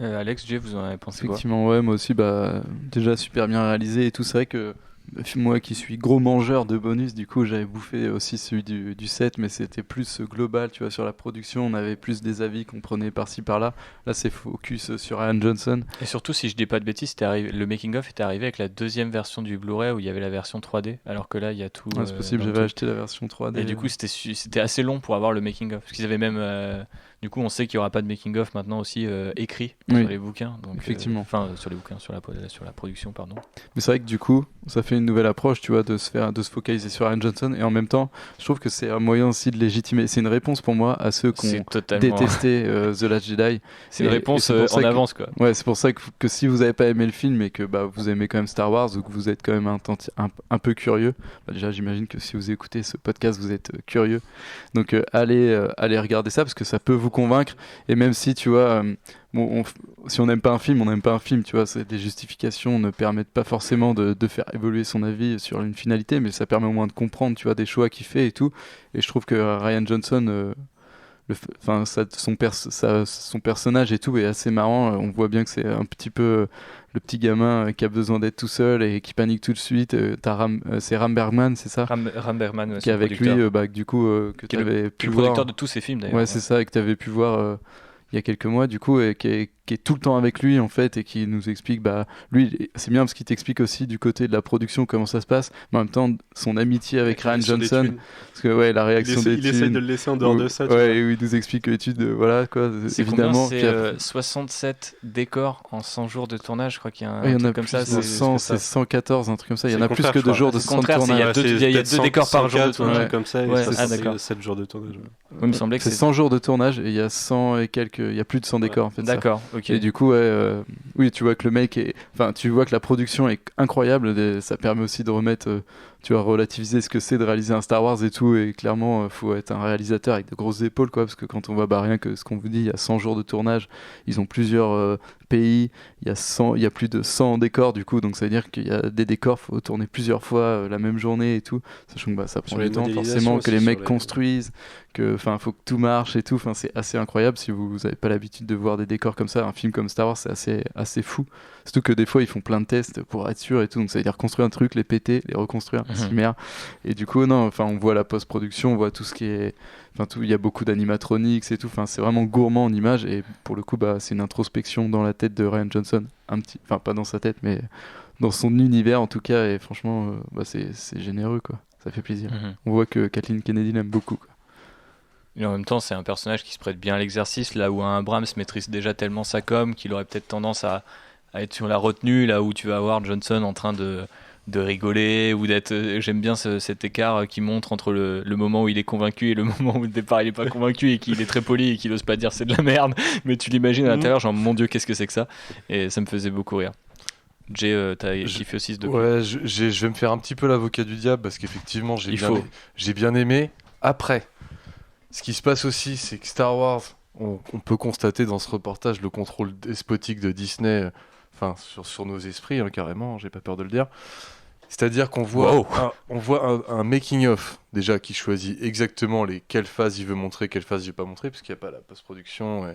Alex, Jay, vous en avez pensé quoi? Effectivement, ouais, moi aussi, déjà super bien réalisé et tout. C'est vrai que moi qui suis gros mangeur de bonus, du coup j'avais bouffé aussi celui du 7, mais c'était plus global, tu vois, sur la production. On avait plus des avis qu'on prenait par-ci par-là. Là c'est focus sur Rian Johnson. Et surtout, si je dis pas de bêtises, le making-of était arrivé avec la deuxième version du Blu-ray où il y avait la version 3D, alors que là il y a tout. C'est possible, j'avais acheté la version 3D. Et du coup c'était assez long pour avoir le making-of, parce qu'ils avaient même du coup on sait qu'il y aura pas de making-of maintenant aussi écrit sur les bouquins, donc effectivement. Enfin sur les bouquins, sur la production, pardon. Mais c'est vrai que du coup ça fait une nouvelle approche, tu vois, de se focaliser sur Rian Johnson, et en même temps je trouve que c'est un moyen aussi de légitimer. C'est une réponse pour moi à ceux qui ont détesté The Last Jedi. C'est une réponse en avance, quoi. Ouais, c'est pour ça que si vous avez pas aimé le film et que vous aimez quand même Star Wars, ou que vous êtes quand même un peu curieux, déjà j'imagine que si vous écoutez ce podcast vous êtes curieux, donc allez regarder ça, parce que ça peut vous convaincre. Et même si tu vois si on n'aime pas un film, on n'aime pas un film, tu vois. Des justifications ne permettent pas forcément de faire évoluer son avis sur une finalité, mais ça permet au moins de comprendre, tu vois, des choix qu'il fait et tout. Et je trouve que Rian Johnson, son personnage et tout est assez marrant. On voit bien que c'est un petit peu le petit gamin qui a besoin d'être tout seul et qui panique tout de suite. C'est Ram Bergman, c'est ça? Ram Bergman, qui est avec lui, du coup, que tu avais pu voir. Le producteur de tous ses films, d'ailleurs. Ouais, c'est ça, et que tu avais pu voir il y a quelques mois, du coup, et qui est tout le temps avec lui, en fait, et qui nous explique, lui, c'est bien parce qu'il t'explique aussi du côté de la production comment ça se passe, mais en même temps, son amitié avec Rian Johnson, parce que, ouais, la réaction des thunes. Il essaie de le laisser en dehors de ça. Ouais, et où il nous explique l'étude, voilà, quoi, c'est évidemment. C'est 67 décors en 100 jours de tournage, je crois qu'il y a il y en a comme plus ça. C'est 114, un truc comme ça. Il y en a plus que 2 jours de tournage. Il y a 2 décors par jour de tournage. Comme ça, d'accord. 7 jours de tournage. Il me semblait que c'est 100 jours de tournage, et il y a 100 et quelques, il y a plus de 100 décors, en fait. D'accord, ok. Et du coup, oui, tu vois que le mec tu vois que la production est incroyable, ça permet aussi de remettre, tu vois, relativiser ce que c'est de réaliser un Star Wars et tout, et clairement, faut être un réalisateur avec de grosses épaules, quoi, parce que quand on voit, rien que ce qu'on vous dit, il y a 100 jours de tournage, ils ont plusieurs pays, il y a plus de 100 décors, du coup, donc ça veut dire qu'il y a des décors, faut tourner plusieurs fois la même journée et tout, sachant que ça prend du temps, forcément, que les mecs construisent, faut que tout marche et tout, c'est assez incroyable. Si vous n'avez pas l'habitude de voir des décors comme ça, un film comme Star Wars, c'est assez fou, surtout que des fois ils font plein de tests pour être sûr et tout, donc ça veut dire construire un truc, les péter, les reconstruire, et du coup on voit la post-production, on voit tout ce qui est, il y a beaucoup d'animatronics et tout, c'est vraiment gourmand en images, et pour le coup c'est une introspection dans la tête de Rian Johnson, pas dans sa tête, mais dans son univers en tout cas, et franchement c'est généreux, quoi, ça fait plaisir. On voit que Kathleen Kennedy l'aime beaucoup, quoi. Et en même temps, c'est un personnage qui se prête bien à l'exercice, là où un Abrams maîtrise déjà tellement sa com qu'il aurait peut-être tendance à être sur la retenue, là où tu vas avoir Johnson en train de rigoler, ou d'être... J'aime bien cet écart qui montre entre le moment où il est convaincu et le moment où au départ il est pas convaincu, et qu'il est très poli et qu'il ose pas dire c'est de la merde, mais tu l'imagines à l'intérieur, genre mon Dieu, qu'est-ce que c'est que ça, et ça me faisait beaucoup rire. Jay, t'as kiffé aussi ce documentaire? Ouais, je vais me faire un petit peu l'avocat du diable, parce qu'effectivement j'ai bien aimé. Après, ce qui se passe aussi, c'est que Star Wars, on peut constater dans ce reportage le contrôle despotique de Disney, sur nos esprits, carrément, j'ai pas peur de le dire. C'est-à-dire qu'on voit, un making-of, déjà, qui choisit exactement quelles phases il veut montrer, quelles phases il veut pas montrer, parce qu'il n'y a pas la post-production.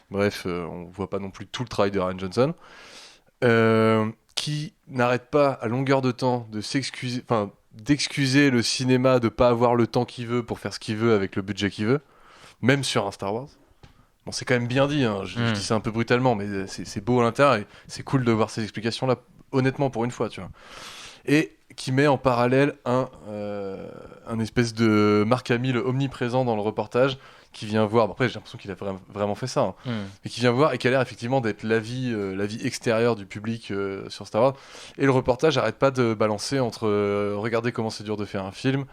Bref, on voit pas non plus tout le travail de Rian Johnson, qui n'arrête pas à longueur de temps d'excuser le cinéma de pas avoir le temps qu'il veut pour faire ce qu'il veut avec le budget qu'il veut, même sur un Star Wars. Bon, c'est quand même bien dit, je dis ça un peu brutalement, mais c'est beau à l'intérieur, et c'est cool de voir ces explications-là. honnêtement pour une fois, tu vois. Et qui met en parallèle un espèce de Mark Hamill omniprésent dans le reportage, qui vient voir, bon, après j'ai l'impression qu'il a vraiment fait ça, mais qui vient voir et qui a l'air effectivement d'être l'avis extérieure du public sur Star Wars. Et le reportage arrête pas de balancer entre regardez comment c'est dur de faire un film,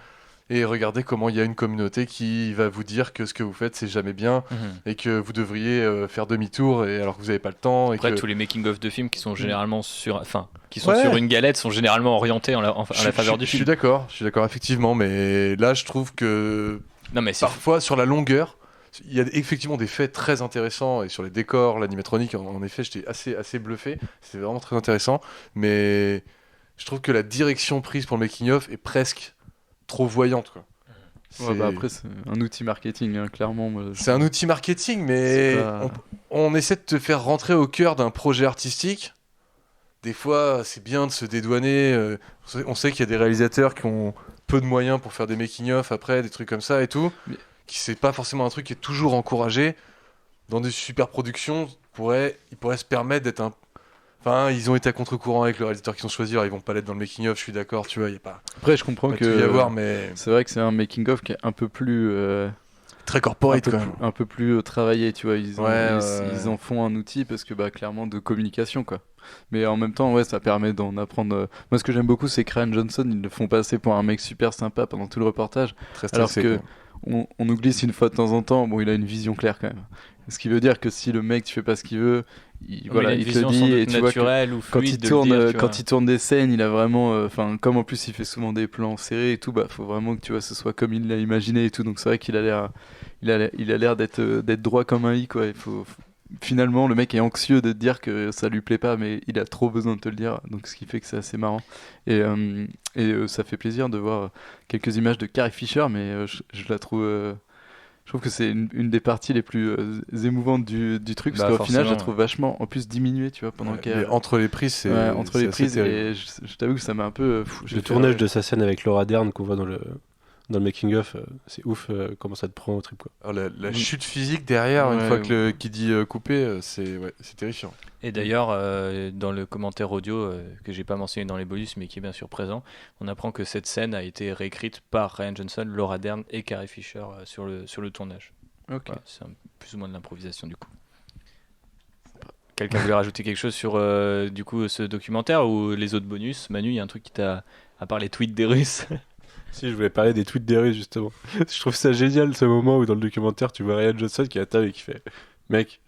et regardez comment il y a une communauté qui va vous dire que ce que vous faites c'est jamais bien, et que vous devriez faire demi-tour, et alors que vous n'avez pas le temps. Après, tous les making-of de films qui sont généralement sur une galette sont généralement orientés à la faveur du film. Je suis d'accord effectivement, mais là je trouve que parfois sur la longueur, il y a effectivement des faits très intéressants, et sur les décors, l'animatronique, en effet j'étais assez bluffé, c'était vraiment très intéressant, mais je trouve que la direction prise pour le making-of est presque trop voyante, quoi. Après c'est un outil marketing, hein, clairement. C'est un outil marketing, mais on essaie de te faire rentrer au cœur d'un projet artistique. Des fois, c'est bien de se dédouaner. On sait qu'il y a des réalisateurs qui ont peu de moyens pour faire des making-of après, des trucs comme ça et tout. Qui c'est pas forcément un truc qui est toujours encouragé. Dans des super productions, ils pourraient se permettre d'être un... Enfin, ils ont été à contre-courant avec le réalisateur qu'ils ont choisi, alors ils vont pas l'être dans le making-of, je suis d'accord, tu vois, y a pas... Après, je comprends que... y avoir, mais... C'est vrai que c'est un making-of qui est un peu plus... très corporate, quand même. Un peu plus travaillé, tu vois, ils en font un outil parce que, clairement, de communication, quoi. Mais en même temps, ça permet d'en apprendre... Moi, ce que j'aime beaucoup, c'est que Rian Johnson, ils le font passer pour un mec super sympa pendant tout le reportage, très stressé, alors que on oublie une fois de temps en temps, il a une vision claire, quand même. Ce qui veut dire que si le mec, tu fais pas ce qu'il veut... il te le dit, et tu vois quand il tourne des scènes, il a vraiment comme en plus il fait souvent des plans serrés et tout, faut vraiment que tu vois ce soit comme il l'a imaginé et tout, donc c'est vrai qu'il a l'air d'être droit comme un i, quoi. Finalement le mec est anxieux de te dire que ça lui plaît pas, mais il a trop besoin de te le dire, donc ce qui fait que c'est assez marrant, et ça fait plaisir de voir quelques images de Carrie Fisher, mais je la trouve je trouve que c'est une des parties les plus émouvantes du truc, parce qu'au final, je la trouve vachement, en plus, diminuée, tu vois, pendant qu'elle... Entre les prises, c'est... entre les prises, et je t'avoue que ça m'a un peu... Le tournage de sa scène avec Laura Dern qu'on voit dans le making-of, c'est ouf comment ça te prend au trip, quoi. Alors, la chute physique derrière, une fois qu'il dit couper, c'est terrifiant. Et d'ailleurs, dans le commentaire audio que j'ai pas mentionné dans les bonus, mais qui est bien sûr présent, on apprend que cette scène a été réécrite par Rian Johnson, Laura Dern et Carrie Fisher sur le tournage. Ok. Voilà, c'est plus ou moins de l'improvisation du coup. Quelqu'un voulait rajouter quelque chose sur du coup ce documentaire ou les autres bonus? Manu, il y a un truc qui t'a, à part les tweets des Russes? Si, je voulais parler des tweets des Russes, justement. Je trouve ça génial, ce moment où dans le documentaire, tu vois Rian Johnson qui est à table et qui fait « Mec,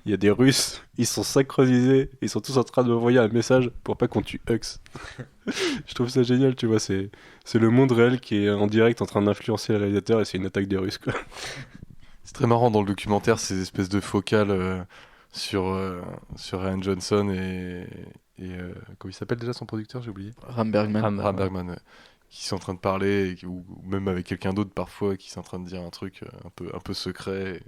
il y a des Russes, ils sont synchronisés, ils sont tous en train de m'envoyer un message pour pas qu'on tue Hux. » Je trouve ça génial, tu vois, c'est le monde réel qui est en direct en train d'influencer le réalisateur, et c'est une attaque des Russes, quoi. C'est très marrant dans le documentaire, ces espèces de focales sur Rian Johnson et comment il s'appelle déjà son producteur, j'ai oublié. Ram Bergman. Ram Bergman, ouais. Qui sont en train de parler, ou même avec quelqu'un d'autre parfois, qui sont en train de dire un truc un peu secret.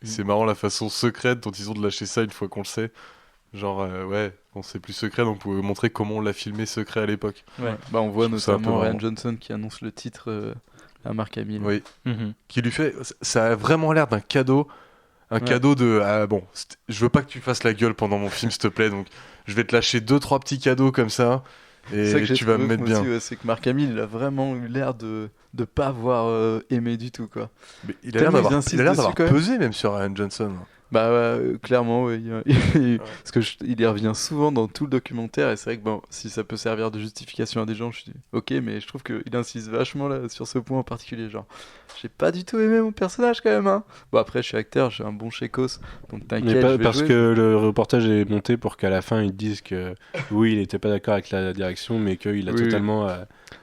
C'est marrant la façon secrète dont ils ont de lâcher ça une fois qu'on le sait. Genre, bon, c'est plus secret, donc vous pouvez montrer comment on l'a filmé secret à l'époque. Ouais. On voit notamment Rian Johnson qui annonce le titre à Mark Hamill. Oui. Qui lui fait... Ça a vraiment l'air d'un cadeau. Cadeau de... je veux pas que tu fasses la gueule pendant mon film, s'il te plaît, donc je vais te lâcher 2-3 petits cadeaux comme ça. Et tu vas me mettre bien. Aussi, c'est que Mark Hamill, il a vraiment eu l'air de pas avoir aimé du tout, quoi. Mais il a l'air d'avoir pesé même sur Rian Johnson. Clairement, oui. Parce que il y revient souvent dans tout le documentaire, et c'est vrai que si ça peut servir de justification à des gens, je dis ok, mais je trouve qu'il insiste vachement là sur ce point en particulier. Genre, j'ai pas du tout aimé mon personnage quand même. Hein. Bon, après, je suis acteur, j'ai un bon chécos, donc t'inquiète. Mais parce que le reportage est monté pour qu'à la fin ils disent que oui, il était pas d'accord avec la direction, mais qu'il a totalement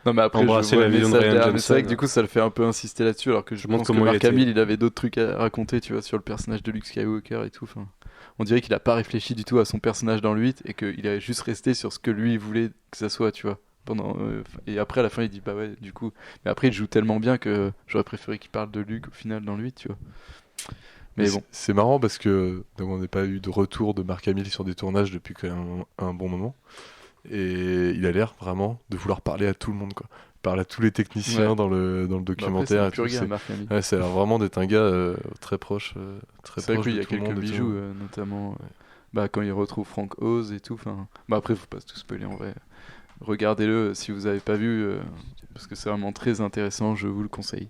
non, mais après, embrassé la vision de Rian Johnson. Mais c'est vrai que du coup, ça le fait un peu insister là-dessus, alors que je pense que Mark Hamill, il avait d'autres trucs à raconter, tu vois, sur le personnage de Luke Skywalker et tout. Enfin, on dirait qu'il a pas réfléchi du tout à son personnage dans le 8 et qu'il est juste resté sur ce que lui voulait que ça soit, tu vois. Et après, à la fin, il dit bah ouais, du coup. Mais après, il joue tellement bien que j'aurais préféré qu'il parle de Luke au final dans le 8, tu vois. Mais bon. C'est marrant parce que on n'a pas eu de retour de Mark Hamill sur des tournages depuis quand même un bon moment. Et il a l'air vraiment de vouloir parler à tout le monde, quoi. Parle à tous les techniciens dans le documentaire. Après, ça a l'air vraiment d'être un gars très proche. C'est vrai qu'il y a quelques bijoux, notamment. quand il retrouve Frank Oz et tout. Après, faut pas tout spoiler en vrai. Regardez-le si vous avez pas vu, parce que c'est vraiment très intéressant, je vous le conseille.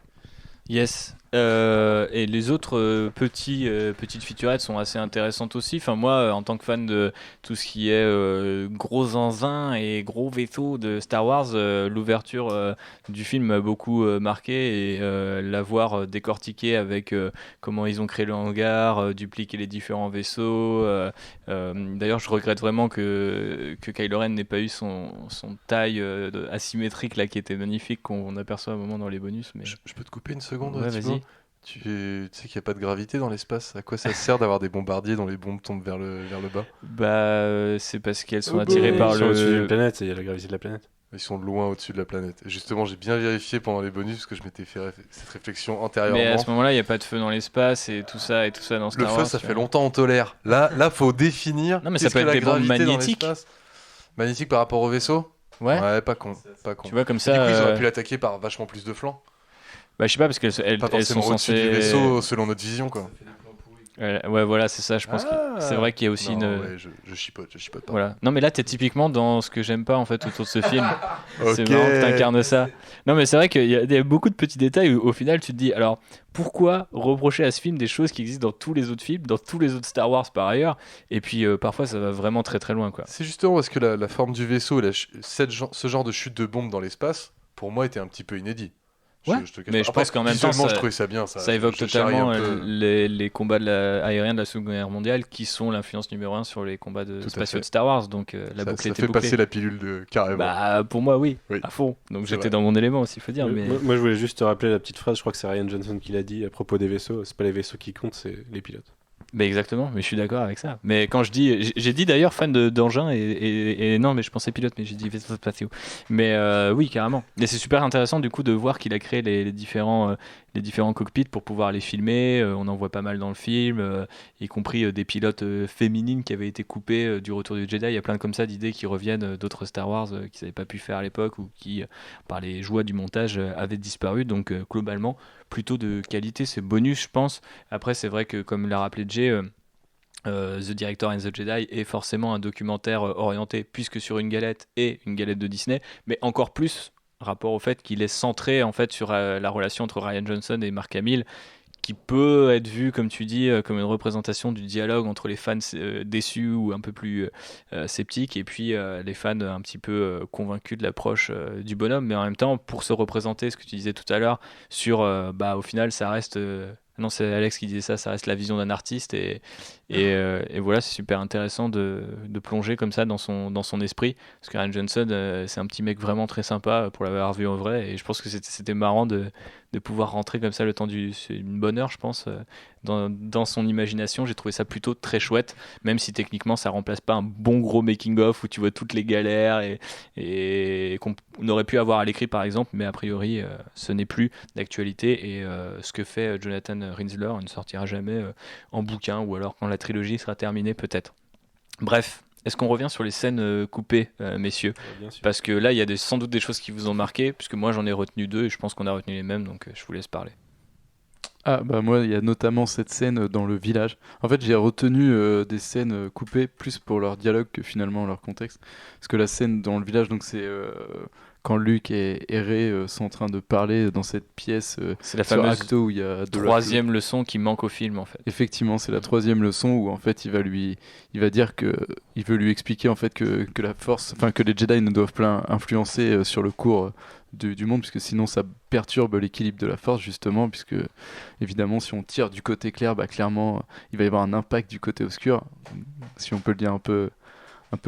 Yes. Et les autres petites featurettes sont assez intéressantes aussi. Enfin, moi, en tant que fan de tout ce qui est gros engins et gros vaisseaux de Star Wars, l'ouverture du film m'a beaucoup marqué et l'avoir décortiqué avec comment ils ont créé le hangar, dupliquer les différents vaisseaux. D'ailleurs, je regrette vraiment que Kylo Ren n'ait pas eu son taille asymétrique là, qui était magnifique, qu'on aperçoit à un moment dans les bonus. Mais... Je peux te couper une seconde, Ouais, Thibaut vas-y. Tu sais qu'il n'y a pas de gravité dans l'espace. À quoi ça sert d'avoir des bombardiers dont les bombes tombent vers le bas? C'est parce qu'elles sont attirées par Ils sont au-dessus le... d'une planète, et il y a la gravité de la planète. Ils sont loin au-dessus de la planète. Et justement, j'ai bien vérifié pendant les bonus parce que je m'étais fait cette réflexion antérieurement. Mais à ce moment-là, il n'y a pas de feu dans l'espace et tout ça dans Star Le Wars. feu, ça fait longtemps on tolère. Là, faut définir. Non, mais ça qu'est-ce peut que être la des bombes gravité dans magnétiques. l'espace. Magnétique par rapport au vaisseau. Ouais. Pas con. Tu vois, comme ça. Du coup, ils auraient pu l'attaquer par vachement plus de flancs. Je sais pas, parce qu'elles Pas elles sont forcément au-dessus censées. du vaisseau, selon notre vision, quoi. Ouais, voilà, c'est ça. Je pense que c'est vrai qu'il y a aussi non, une. Ouais, je chipote pas. Voilà. Non, mais là, t'es typiquement dans ce que j'aime pas en fait autour de ce film. C'est Ok. marrant que t'incarnes ça. Non, mais c'est vrai qu'il y a beaucoup de petits détails où, au final, tu te dis alors pourquoi reprocher à ce film des choses qui existent dans tous les autres films, dans tous les autres Star Wars par ailleurs, et puis parfois ça va vraiment très très loin, quoi. C'est justement parce que la forme du vaisseau et ce genre de chute de bombe dans l'espace, pour moi, était un petit peu inédit. Ouais, te cache mais pas. je Après, pense qu'en même temps, visuellement, je trouvais ça bien. Ça évoque je charrie totalement un peu. les combats aériens de la Seconde Guerre mondiale qui sont l'influence numéro 1 sur les combats Tout à spatiaux fait. de Star Wars. Donc la boucle Ça était fait bouclée. passer la pilule de carrément. Pour moi, oui, Oui. à fond. Donc C'est j'étais vrai. dans mon élément aussi, il faut dire. Mais... Moi, je voulais juste te rappeler la petite phrase, je crois que c'est Ryan Johnson qui l'a dit à propos des vaisseaux. C'est pas les vaisseaux qui comptent, c'est les pilotes. Mais exactement, mais je suis d'accord avec ça. Mais quand je dis, j'ai dit d'ailleurs fan d'engins et non, mais je pensais pilote, mais j'ai dit vaisseaux spatiaux. Mais oui, carrément. Et c'est super intéressant du coup de voir qu'il a créé les différents cockpits pour pouvoir les filmer. On en voit pas mal dans le film, y compris des pilotes féminines qui avaient été coupées du Retour du Jedi. Il y a plein comme ça d'idées qui reviennent d'autres Star Wars qu'ils n'avaient pas pu faire à l'époque ou qui, par les joies du montage, avaient disparu. Donc globalement, plutôt de qualité, c'est bonus, je pense. Après, c'est vrai que comme l'a rappelé Jay, The Director and the Jedi est forcément un documentaire orienté puisque sur une galette et une galette de Disney, mais encore plus rapport au fait qu'il est centré en fait sur la relation entre Ryan Johnson et Mark Hamill, qui peut être vu, comme tu dis, comme une représentation du dialogue entre les fans déçus ou un peu plus sceptiques et puis les fans un petit peu convaincus de l'approche du bonhomme, mais en même temps pour se représenter, ce que tu disais tout à l'heure, sur au final ça reste... Non, c'est Alex qui disait ça reste la vision d'un artiste et voilà, c'est super intéressant de plonger comme ça dans son esprit, parce que Ryan Johnson, c'est un petit mec vraiment très sympa pour l'avoir vu en vrai, et je pense que c'était marrant de pouvoir rentrer comme ça le temps c'est une bonne heure, je pense, dans son imagination. J'ai trouvé ça plutôt très chouette, même si techniquement ça remplace pas un bon gros making-of où tu vois toutes les galères et qu'on aurait pu avoir à l'écrit par exemple, mais a priori ce n'est plus d'actualité, et ce que fait Jonathan Rinzler ne sortira jamais en bouquin, ou alors quand la trilogie sera terminée peut-être. Bref, est-ce qu'on revient sur les scènes coupées, messieurs ? Bien sûr. Parce que là, il y a sans doute des choses qui vous ont marqué, puisque moi j'en ai retenu 2 et je pense qu'on a retenu les mêmes, donc je vous laisse parler. Moi, il y a notamment cette scène dans le village. En fait, j'ai retenu des scènes coupées plus pour leur dialogue que finalement leur contexte. Parce que la scène dans le village, donc c'est quand Luke et Rey sont en train de parler dans cette pièce c'est la sur fameuse Acto où il y a troisième leçon qui manque au film en fait. Effectivement, c'est la troisième leçon où en fait il va dire que il veut lui expliquer en fait que la force, enfin que les Jedi ne doivent pas influencer sur le cours du monde, puisque sinon ça perturbe l'équilibre de la force justement, puisque évidemment si on tire du côté clair, clairement il va y avoir un impact du côté obscur, si on peut le dire un peu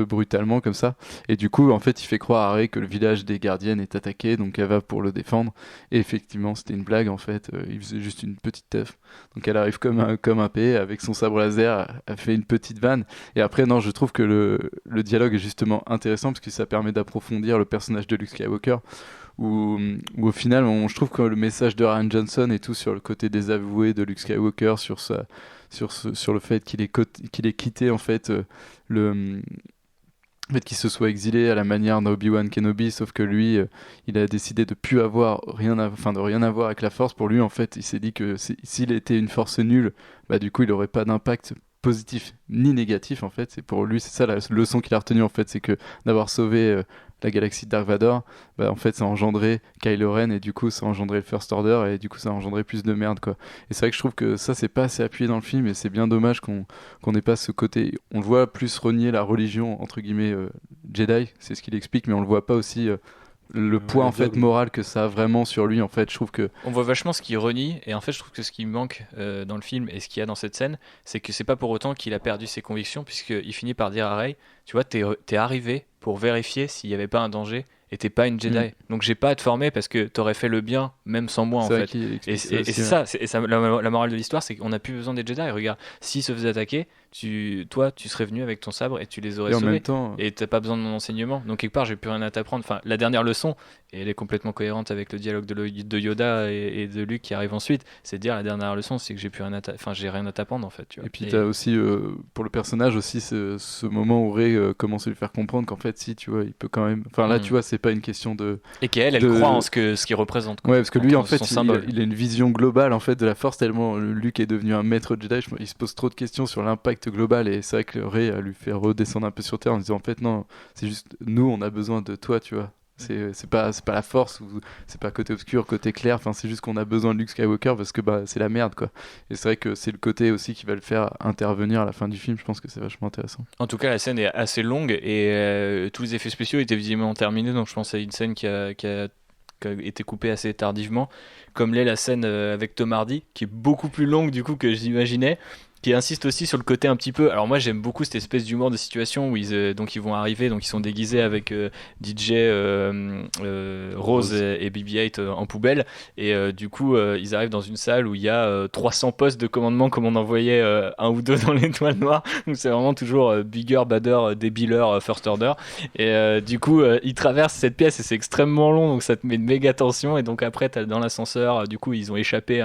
brutalement comme ça, et du coup en fait il fait croire à Rey que le village des gardiennes est attaqué, donc elle va pour le défendre, et effectivement c'était une blague en fait, il faisait juste une petite teuf, donc elle arrive comme un P avec son sabre laser, elle fait une petite vanne, et après non, je trouve que le dialogue est justement intéressant parce que ça permet d'approfondir le personnage de Luke Skywalker, où au final je trouve que le message de Ryan Johnson et tout sur le côté désavoué de Luke Skywalker, sur le fait qu'il ait quitté en fait le fait qu'il se soit exilé à la manière d'Obi-Wan Kenobi, sauf que lui il a décidé de plus avoir rien à voir avec la force. Pour lui en fait il s'est dit que s'il était une force nulle, du coup il aurait pas d'impact positif ni négatif en fait. C'est pour lui, c'est ça la leçon qu'il a retenue en fait, c'est que d'avoir sauvé la galaxie de Dark Vador, en fait ça a engendré Kylo Ren et du coup ça a engendré le First Order et du coup ça a engendré plus de merde quoi. Et c'est vrai que je trouve que ça c'est pas assez appuyé dans le film et c'est bien dommage qu'on n'ait pas ce côté, on le voit plus renier la religion entre guillemets Jedi, c'est ce qu'il explique, mais on le voit pas aussi le poids en fait moral que ça a vraiment sur lui en fait. Je trouve que on voit vachement ce qu'il renie et en fait je trouve que ce qui manque dans le film et ce qu'il y a dans cette scène, c'est que c'est pas pour autant qu'il a perdu ses convictions, puisqu'il finit par dire à Rey, tu vois, t'es arrivé pour vérifier s'il y avait pas un danger et t'es pas une Jedi, donc j'ai pas à te former parce que t'aurais fait le bien même sans moi en fait. Et c'est ça, la morale de l'histoire, c'est qu'on n'a plus besoin des Jedi. Regarde, s'ils se faisaient attaquer, toi tu serais venu avec ton sabre et tu les aurais sauvés et t'as pas besoin de mon enseignement, donc quelque part j'ai plus rien à t'apprendre. Enfin, la dernière leçon, et elle est complètement cohérente avec le dialogue de Yoda et de Luke qui arrive ensuite, c'est de dire la dernière leçon c'est que j'ai rien à t'apprendre en fait, tu vois. Et puis t'as aussi pour le personnage aussi ce moment où Rey commence à lui faire comprendre qu'en fait si tu vois il peut quand même, enfin là tu vois c'est pas une question de, et qu'elle croit en ce qu'il représente quoi. Ouais, parce que lui en fait il a une vision globale en fait de la Force, tellement Luke est devenu un maître Jedi, il se pose trop de questions sur l'impact global, et c'est vrai que Rey lui fait redescendre un peu sur terre en disant en fait non, c'est juste nous on a besoin de toi, tu vois. C'est pas la Force, ou c'est pas côté obscur, côté clair, enfin c'est juste qu'on a besoin de Luke Skywalker parce que c'est la merde quoi. Et c'est vrai que c'est le côté aussi qui va le faire intervenir à la fin du film. Je pense que c'est vachement intéressant. En tout cas la scène est assez longue et tous les effets spéciaux étaient visiblement terminés, donc je pense à une scène qui a été coupée assez tardivement, comme l'est la scène avec Tom Hardy, qui est beaucoup plus longue du coup que j'imaginais, qui insiste aussi sur le côté un petit peu. Alors moi j'aime beaucoup cette espèce d'humour de situation où ils vont arriver, donc ils sont déguisés avec DJ Rose et BB-8 en poubelle, et du coup ils arrivent dans une salle où il y a 300 postes de commandement comme on en voyait un ou deux dans l'Étoile Noire, donc c'est vraiment toujours bigger, badder, débiler, first order, et du coup ils traversent cette pièce et c'est extrêmement long, donc ça te met une méga tension, et donc après t'as dans l'ascenseur, du coup ils ont échappé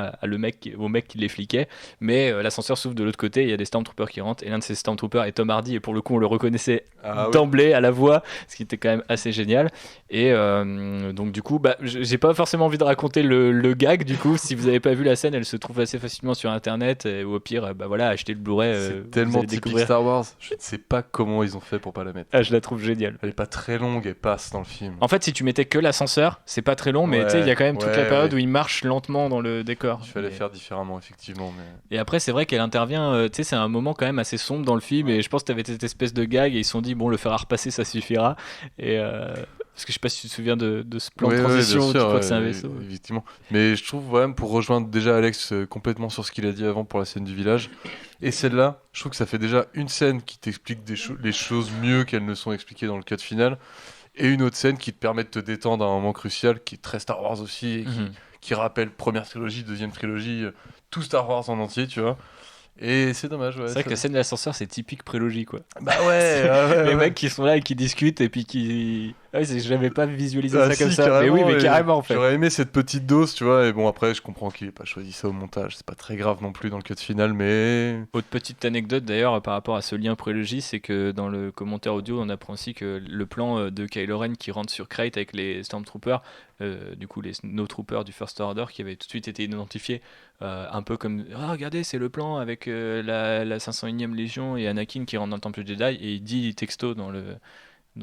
au mec qui les fliquait, mais l'ascenseur s'ouvre de l'autre côté, il y a des Stormtroopers qui rentrent, et l'un de ces Stormtroopers est Tom Hardy, et pour le coup on le reconnaissait d'emblée à la voix, ce qui était quand même assez génial. Et donc du coup j'ai pas forcément envie de raconter le gag, du coup si vous avez pas vu la scène, elle se trouve assez facilement sur internet, ou au pire voilà, achetez le Blu-ray. C'est tellement typique Star Wars, je ne sais pas comment ils ont fait pour pas la mettre. Je la trouve géniale. Elle est pas très longue, elle passe dans le film. En fait si tu mettais que l'ascenseur, c'est pas très long, mais tu sais il y a quand même toute la période où il marche lentement dans le décor. Il fallait faire différemment effectivement, mais... Et après c'est vrai qu'elle intervient, tu sais c'est un moment quand même assez sombre dans le film, et je pense que t'avais cette espèce de gag et ils se sont dit bon, le faire à repasser ça suffira, et parce que je sais pas si tu te souviens de ce plan de transition où tu crois que c'est un vaisseau. Effectivement, mais je trouve vraiment, pour rejoindre déjà Alex complètement sur ce qu'il a dit avant pour la scène du village, et celle-là je trouve que ça fait déjà une scène qui t'explique les choses mieux qu'elles ne sont expliquées dans le cut final, et une autre scène qui te permet de te détendre à un moment crucial qui est très Star Wars aussi, et qui rappelle première trilogie, deuxième trilogie, tout Star Wars en entier, tu vois. Et c'est dommage, ouais. C'est vrai que la scène de l'ascenseur, c'est typique prélogie, quoi. Bah ouais, les mecs qui sont là et qui discutent et puis qui... j'avais pas visualisé ça comme ça. Carrément, mais oui, mais carrément, en fait. J'aurais aimé cette petite dose, tu vois, et bon, après, je comprends qu'il ait pas choisi ça au montage, c'est pas très grave non plus dans le cut final, mais... Autre petite anecdote, d'ailleurs, par rapport à ce lien prélogie, c'est que dans le commentaire audio, on apprend aussi que le plan de Kylo Ren qui rentre sur Krayt avec les Stormtroopers, du coup les Snowtroopers du First Order qui avaient tout de suite été identifiés, un peu comme regardez, c'est le plan avec la 501e Légion et Anakin qui rentre dans le Temple Jedi, et il dit texto dans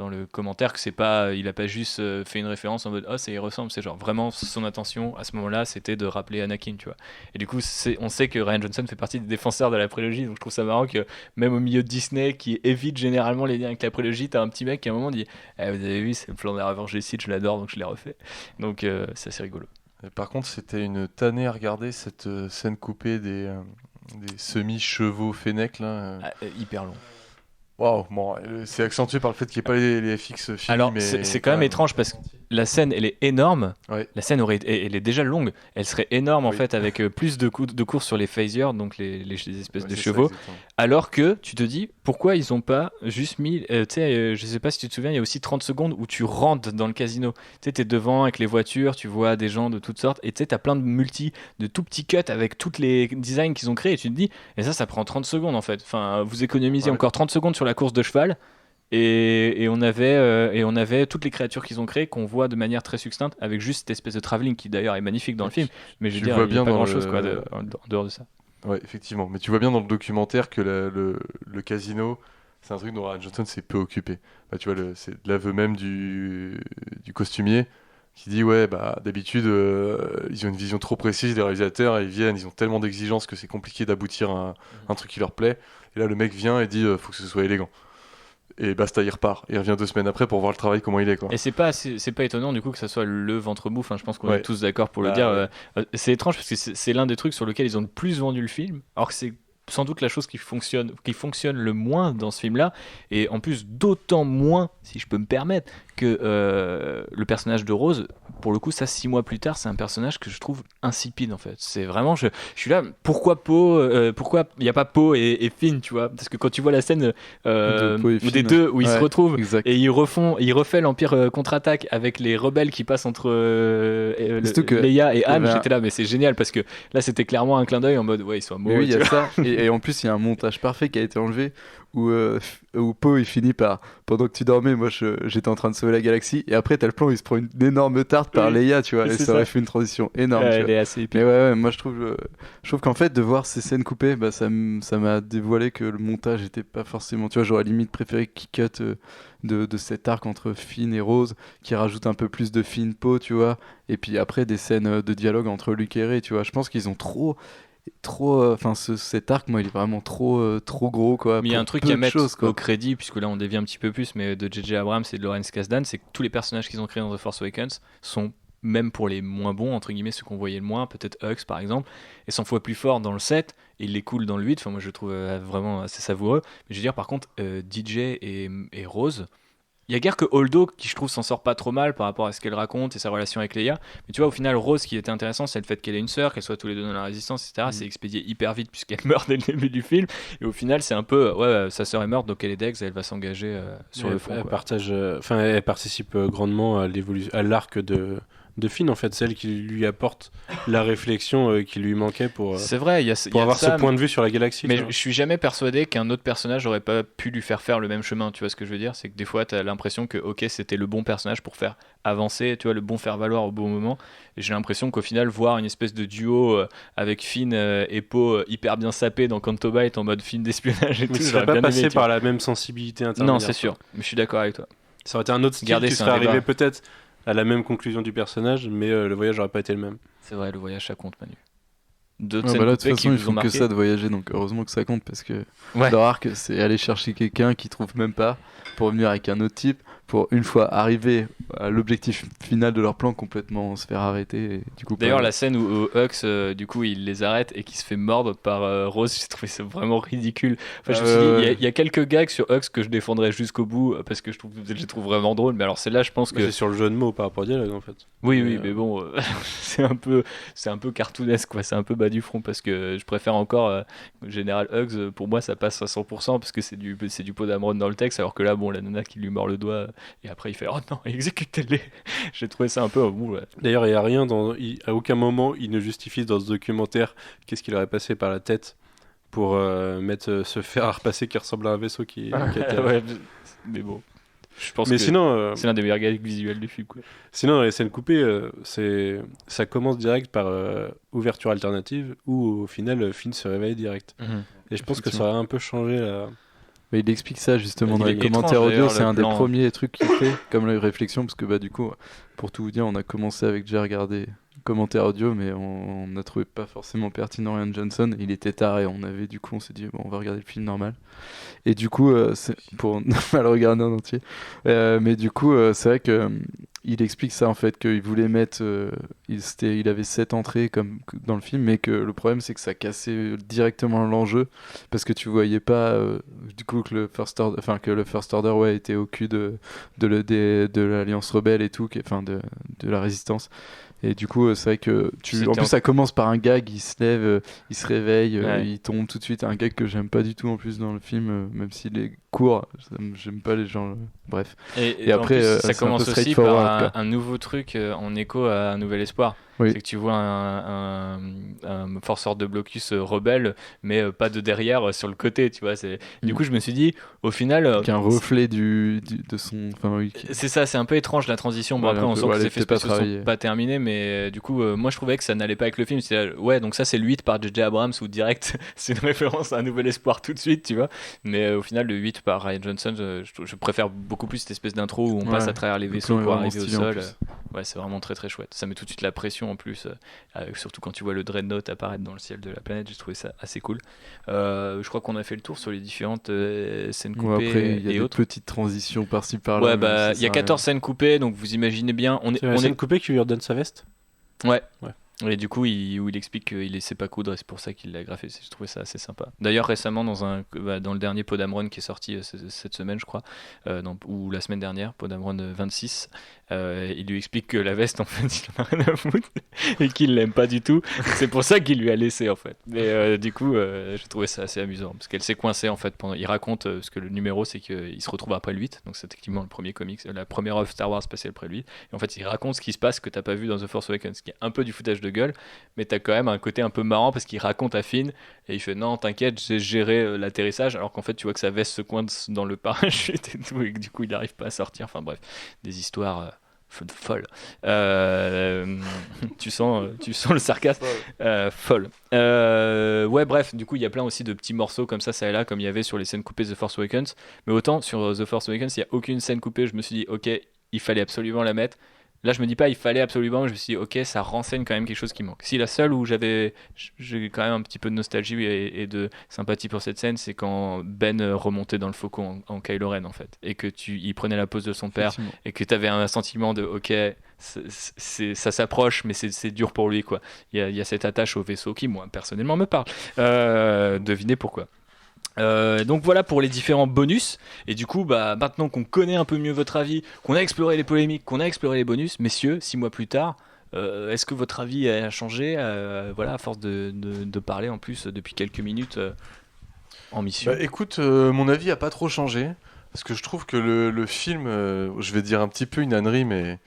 le commentaire que c'est pas, il a pas juste fait une référence en mode ça y ressemble, c'est genre vraiment son intention à ce moment-là c'était de rappeler Anakin, tu vois. Et du coup on sait que Rian Johnson fait partie des défenseurs de la prélogie, donc je trouve ça marrant que même au milieu de Disney qui évite généralement les liens avec la prélogie, t'as un petit mec qui à un moment dit vous avez vu, c'est le plan des Revenge des Sith, je l'adore donc je l'ai refait, donc c'est assez rigolo. Et par contre c'était une tannée à regarder cette scène coupée des semi-chevaux Fennec là. Hyper long. Waouh, bon, c'est accentué par le fait qu'il n'y ait pas les FX finis. Alors, mais c'est quand même étrange parce que la scène, elle est énorme. Ouais. La scène elle est déjà longue. Elle serait énorme en fait avec plus de courses sur les phasers, donc les espèces de chevaux. Ça, alors que tu te dis pourquoi ils n'ont pas juste mis. Tu sais, je sais pas si tu te souviens, il y a aussi 30 secondes où tu rentres dans le casino. Tu sais, t'es devant avec les voitures, tu vois des gens de toutes sortes, et tu sais, t'as plein de tout petits cuts avec tous les designs qu'ils ont créés, et tu te dis, et ça prend 30 secondes en fait. Enfin, vous économisez encore 30 secondes sur la course de cheval. Et on avait toutes les créatures qu'ils ont créées qu'on voit de manière très succincte avec juste cette espèce de travelling qui d'ailleurs est magnifique dans le film, mais je veux dire il n'y a pas grand chose quoi en dehors de ça. Ouais, effectivement. Mais tu vois bien dans le documentaire que le casino, c'est un truc dont Ryan Johnson s'est peu occupé. Bah, tu vois, c'est de l'aveu même du costumier qui dit ouais, bah d'habitude, ils ont une vision trop précise, les réalisateurs, ils viennent, ils ont tellement d'exigences que c'est compliqué d'aboutir à un truc qui leur plaît. Et là, le mec vient et dit faut que ce soit élégant. Et basta, il repart. Il revient 2 semaines après pour voir le travail, comment il est, quoi. Et c'est pas étonnant du coup que ça soit le ventre mou. Enfin, je pense qu'on Ouais. est tous d'accord pour le Bah, dire. C'est étrange parce que c'est l'un des trucs sur lequel ils ont le plus vendu le film, alors que c'est sans doute la chose qui fonctionne le moins dans ce film-là, et en plus d'autant moins, si je peux me permettre, que le personnage de Rose. Pour le coup, ça 6 mois plus tard, c'est un personnage que je trouve insipide en fait. C'est vraiment, je suis là, pourquoi il n'y a pas Poe et Finn, tu vois? Parce que quand tu vois la scène des deux où ils se retrouvent et ils refait l'Empire contre-attaque avec les rebelles qui passent entre Leia et Han, j'étais là, mais c'est génial parce que là c'était clairement un clin d'œil en mode ouais, ils sont amoureux. Oui, il y a ça. Et en plus, il y a un montage parfait qui a été enlevé où Poe il finit par pendant que tu dormais, moi j'étais en train de sauver la galaxie, et après t'as le plan où il se prend une énorme tarte par Leia, tu vois, et ça aurait fait une transition énorme. Elle est assez épique. Mais ouais, moi je trouve qu'en fait de voir ces scènes coupées, bah, ça m'a dévoilé que le montage était pas forcément, tu vois, j'aurais limite préféré qu'il cut de cet arc entre Finn et Rose, qui rajoute un peu plus de Finn Poe, tu vois, et puis après des scènes de dialogue entre Luke et Rey, tu vois. Je pense qu'ils ont trop enfin cet arc, moi il est vraiment trop gros, quoi. Mais il y a un truc à mettre au crédit, puisque là on dévie un petit peu plus, mais de J.J. Abrams et de Lawrence Kasdan, c'est que tous les personnages qu'ils ont créés dans The Force Awakens sont, même pour les moins bons, entre guillemets, ceux qu'on voyait le moins, peut-être Hux par exemple, et 100 fois plus fort dans le 7, et il les coule dans le 8, enfin moi je le trouve vraiment assez savoureux. Mais je veux dire, par contre, DJ et Rose, il y a guère que Holdo qui je trouve s'en sort pas trop mal par rapport à ce qu'elle raconte et sa relation avec Leia, mais tu vois, au final Rose, qui était intéressant, c'est le fait qu'elle ait une sœur, qu'elle soit tous les deux dans la résistance, etc. C'est expédié hyper vite puisqu'elle meurt dès le début du film, et au final c'est un peu ouais, sa sœur est morte donc elle est dex, elle va s'engager sur le front, elle participe grandement à l'arc de Finn, en fait, celle qui lui apporte la réflexion qui lui manquait pour c'est vrai, pour avoir ce point de vue sur la galaxie. Mais je suis jamais persuadé qu'un autre personnage aurait pas pu lui faire le même chemin, tu vois ce que je veux dire? C'est que des fois t'as l'impression que ok, c'était le bon personnage pour faire avancer, tu vois, le bon faire valoir au bon moment, et j'ai l'impression qu'au final voir une espèce de duo avec Finn et Poe hyper bien sapé dans Canto Bight en mode film d'espionnage et mais tout, ça va pas passer par la même sensibilité intermédiaire. Non, c'est sûr, mais je suis d'accord avec toi. Ça aurait été un autre style qui serait arrivé peut-être à la même conclusion du personnage, mais le voyage n'aurait pas été le même. C'est vrai, le voyage ça compte, Manu. Bah là, de toute façon, ils font que ça de voyager, donc heureusement que ça compte, parce que leur arc, c'est aller chercher quelqu'un qu'ils trouvent même pas pour venir avec un autre type, pour une fois arriver à l'objectif final de leur plan, complètement se faire arrêter. Et du coup, d'ailleurs, la scène où Hux, du coup, il les arrête et qui se fait mordre par Rose, j'ai trouvé ça vraiment ridicule. Enfin, je me suis dit, il y a quelques gags sur Hux que je défendrais jusqu'au bout parce que je les trouve vraiment drôles, mais alors celle-là, je pense que c'est sur le jeu de mots par rapport au dialogue, en fait. Oui, mais bon, c'est un peu cartoonesque, quoi. C'est un peu bas du front, parce que je préfère encore Général Hux. Pour moi, ça passe à 100% parce que c'est du Poe Dameron dans le texte, alors que là, bon, la nana qui lui mord le doigt et après il fait oh non, exécutez-les. J'ai trouvé ça un peu ouais. D'ailleurs, il y a rien à aucun moment il ne justifie dans ce documentaire qu'est-ce qu'il aurait passé par la tête pour mettre ce fer à repasser qui ressemble à un vaisseau qui ouais, mais bon. Je pense mais que sinon, c'est l'un des meilleurs gags visuels du film, quoi. Sinon, dans les scènes coupées, ça commence direct par ouverture alternative où au final Finn se réveille direct. Et je pense que ça aurait un peu changé la... Mais il explique ça justement dans les commentaires audio, c'est un des premiers trucs qu'il fait comme la réflexion, parce que bah du coup, pour tout vous dire, on a commencé avec déjà regarder commentaires audio, mais on n'a trouvé pas forcément pertinent Ryan Johnson. Il était tard et on s'est dit bon, on va regarder le film normal. Et du coup, c'est pour ne pas le regarder en entier. Mais du coup, c'est vrai que il explique ça en fait, qu'il voulait mettre, il avait 7 entrées comme dans le film, mais que le problème c'est que ça cassait directement l'enjeu, parce que tu voyais pas du coup que le First Order était au cul de l'Alliance Rebelle et tout, de la Résistance. Et du coup, c'est vrai que en plus ça commence par un gag, il se lève, il se réveille, il tombe tout de suite. Un gag que j'aime pas du tout en plus dans le film, même s'il est court, j'aime pas les gens. Bref. Et après, ça commence aussi par un nouveau truc en écho à Un Nouvel Espoir. Oui. C'est que tu vois un forceur de blocus rebelle, mais pas de derrière sur le côté, tu vois. Du coup, je me suis dit, au final. Qui est un reflet de son. Enfin, oui, C'est ça, c'est un peu étrange la transition. Bon, après, on sent que les effets spéciaux sont pas terminés, mais du coup, moi je trouvais que ça n'allait pas avec le film. Ouais, donc ça, c'est le 8 par J.J. Abrams, ou direct, c'est une référence à Un Nouvel Espoir tout de suite, tu vois. Mais au final, le 8 par Ryan Johnson, je préfère beaucoup plus cette espèce d'intro où on passe à travers les vaisseaux pour arriver au sol. Ouais, c'est vraiment très très chouette. Ça met tout de suite la pression en plus, surtout quand tu vois le Dreadnought apparaître dans le ciel de la planète. J'ai trouvé ça assez cool. Je crois qu'on a fait le tour sur les différentes scènes coupées après, il y a et des autres. Petites transitions par-ci par-là. Ouais, bah, il y a 14 scènes coupées, donc vous imaginez bien. C'est la scène coupée qui lui redonne sa veste. Ouais. Et du coup, où il explique qu'il ne sait pas coudre et c'est pour ça qu'il l'a agrafé. J'ai trouvé ça assez sympa. D'ailleurs, récemment, dans le dernier Podamron qui est sorti cette semaine, je crois, ou la semaine dernière, Podamron 26, il lui explique que la veste, en fait, il en a rien à foutre et qu'il l'aime pas du tout. C'est pour ça qu'il lui a laissé, en fait. Mais du coup, j'ai trouvé ça assez amusant parce qu'elle s'est coincée, en fait. Il raconte, parce que le numéro, c'est qu'il se retrouve après le 8, donc c'est effectivement le premier comics, la première œuvre Star Wars passée après le 8. Et en fait, il raconte ce qui se passe que t'as pas vu dans The Force Awakens, qui est un peu du foutage de gueule, mais t'as quand même un côté un peu marrant parce qu'il raconte à Finn et il fait non, t'inquiète, j'ai géré l'atterrissage, alors qu'en fait, tu vois que sa veste se coince dans le parachute et tout, et que du coup, il n'arrive pas à sortir. Enfin bref, des histoires folles. Tu sens le sarcasme. Folle. Ouais, bref, du coup, il y a plein aussi de petits morceaux comme ça et là, comme il y avait sur les scènes coupées The Force Awakens. Mais autant sur The Force Awakens, il n'y a aucune scène coupée. Je me suis dit, ok, il fallait absolument la mettre. Là, je me dis pas, il fallait absolument. Je me suis dit, ok, ça renseigne quand même quelque chose qui manque. Si la seule où j'ai quand même un petit peu de nostalgie et de sympathie pour cette scène, c'est quand Ben remontait dans le faucon en Kylo Ren, en fait, et que il prenait la pose de son père, et que tu avais un sentiment de, ok, ça s'approche, mais c'est dur pour lui, quoi. Il y a cette attache au vaisseau qui, moi, personnellement, me parle. Devinez pourquoi. Donc voilà pour les différents bonus. Et du coup, maintenant qu'on connaît un peu mieux votre avis, qu'on a exploré les polémiques, qu'on a exploré les bonus, messieurs, 6 mois plus tard, est-ce que votre avis a changé à force de parler en plus depuis quelques minutes en mission? Écoute, mon avis a pas trop changé parce que je trouve que le film, je vais dire un petit peu une ânerie, mais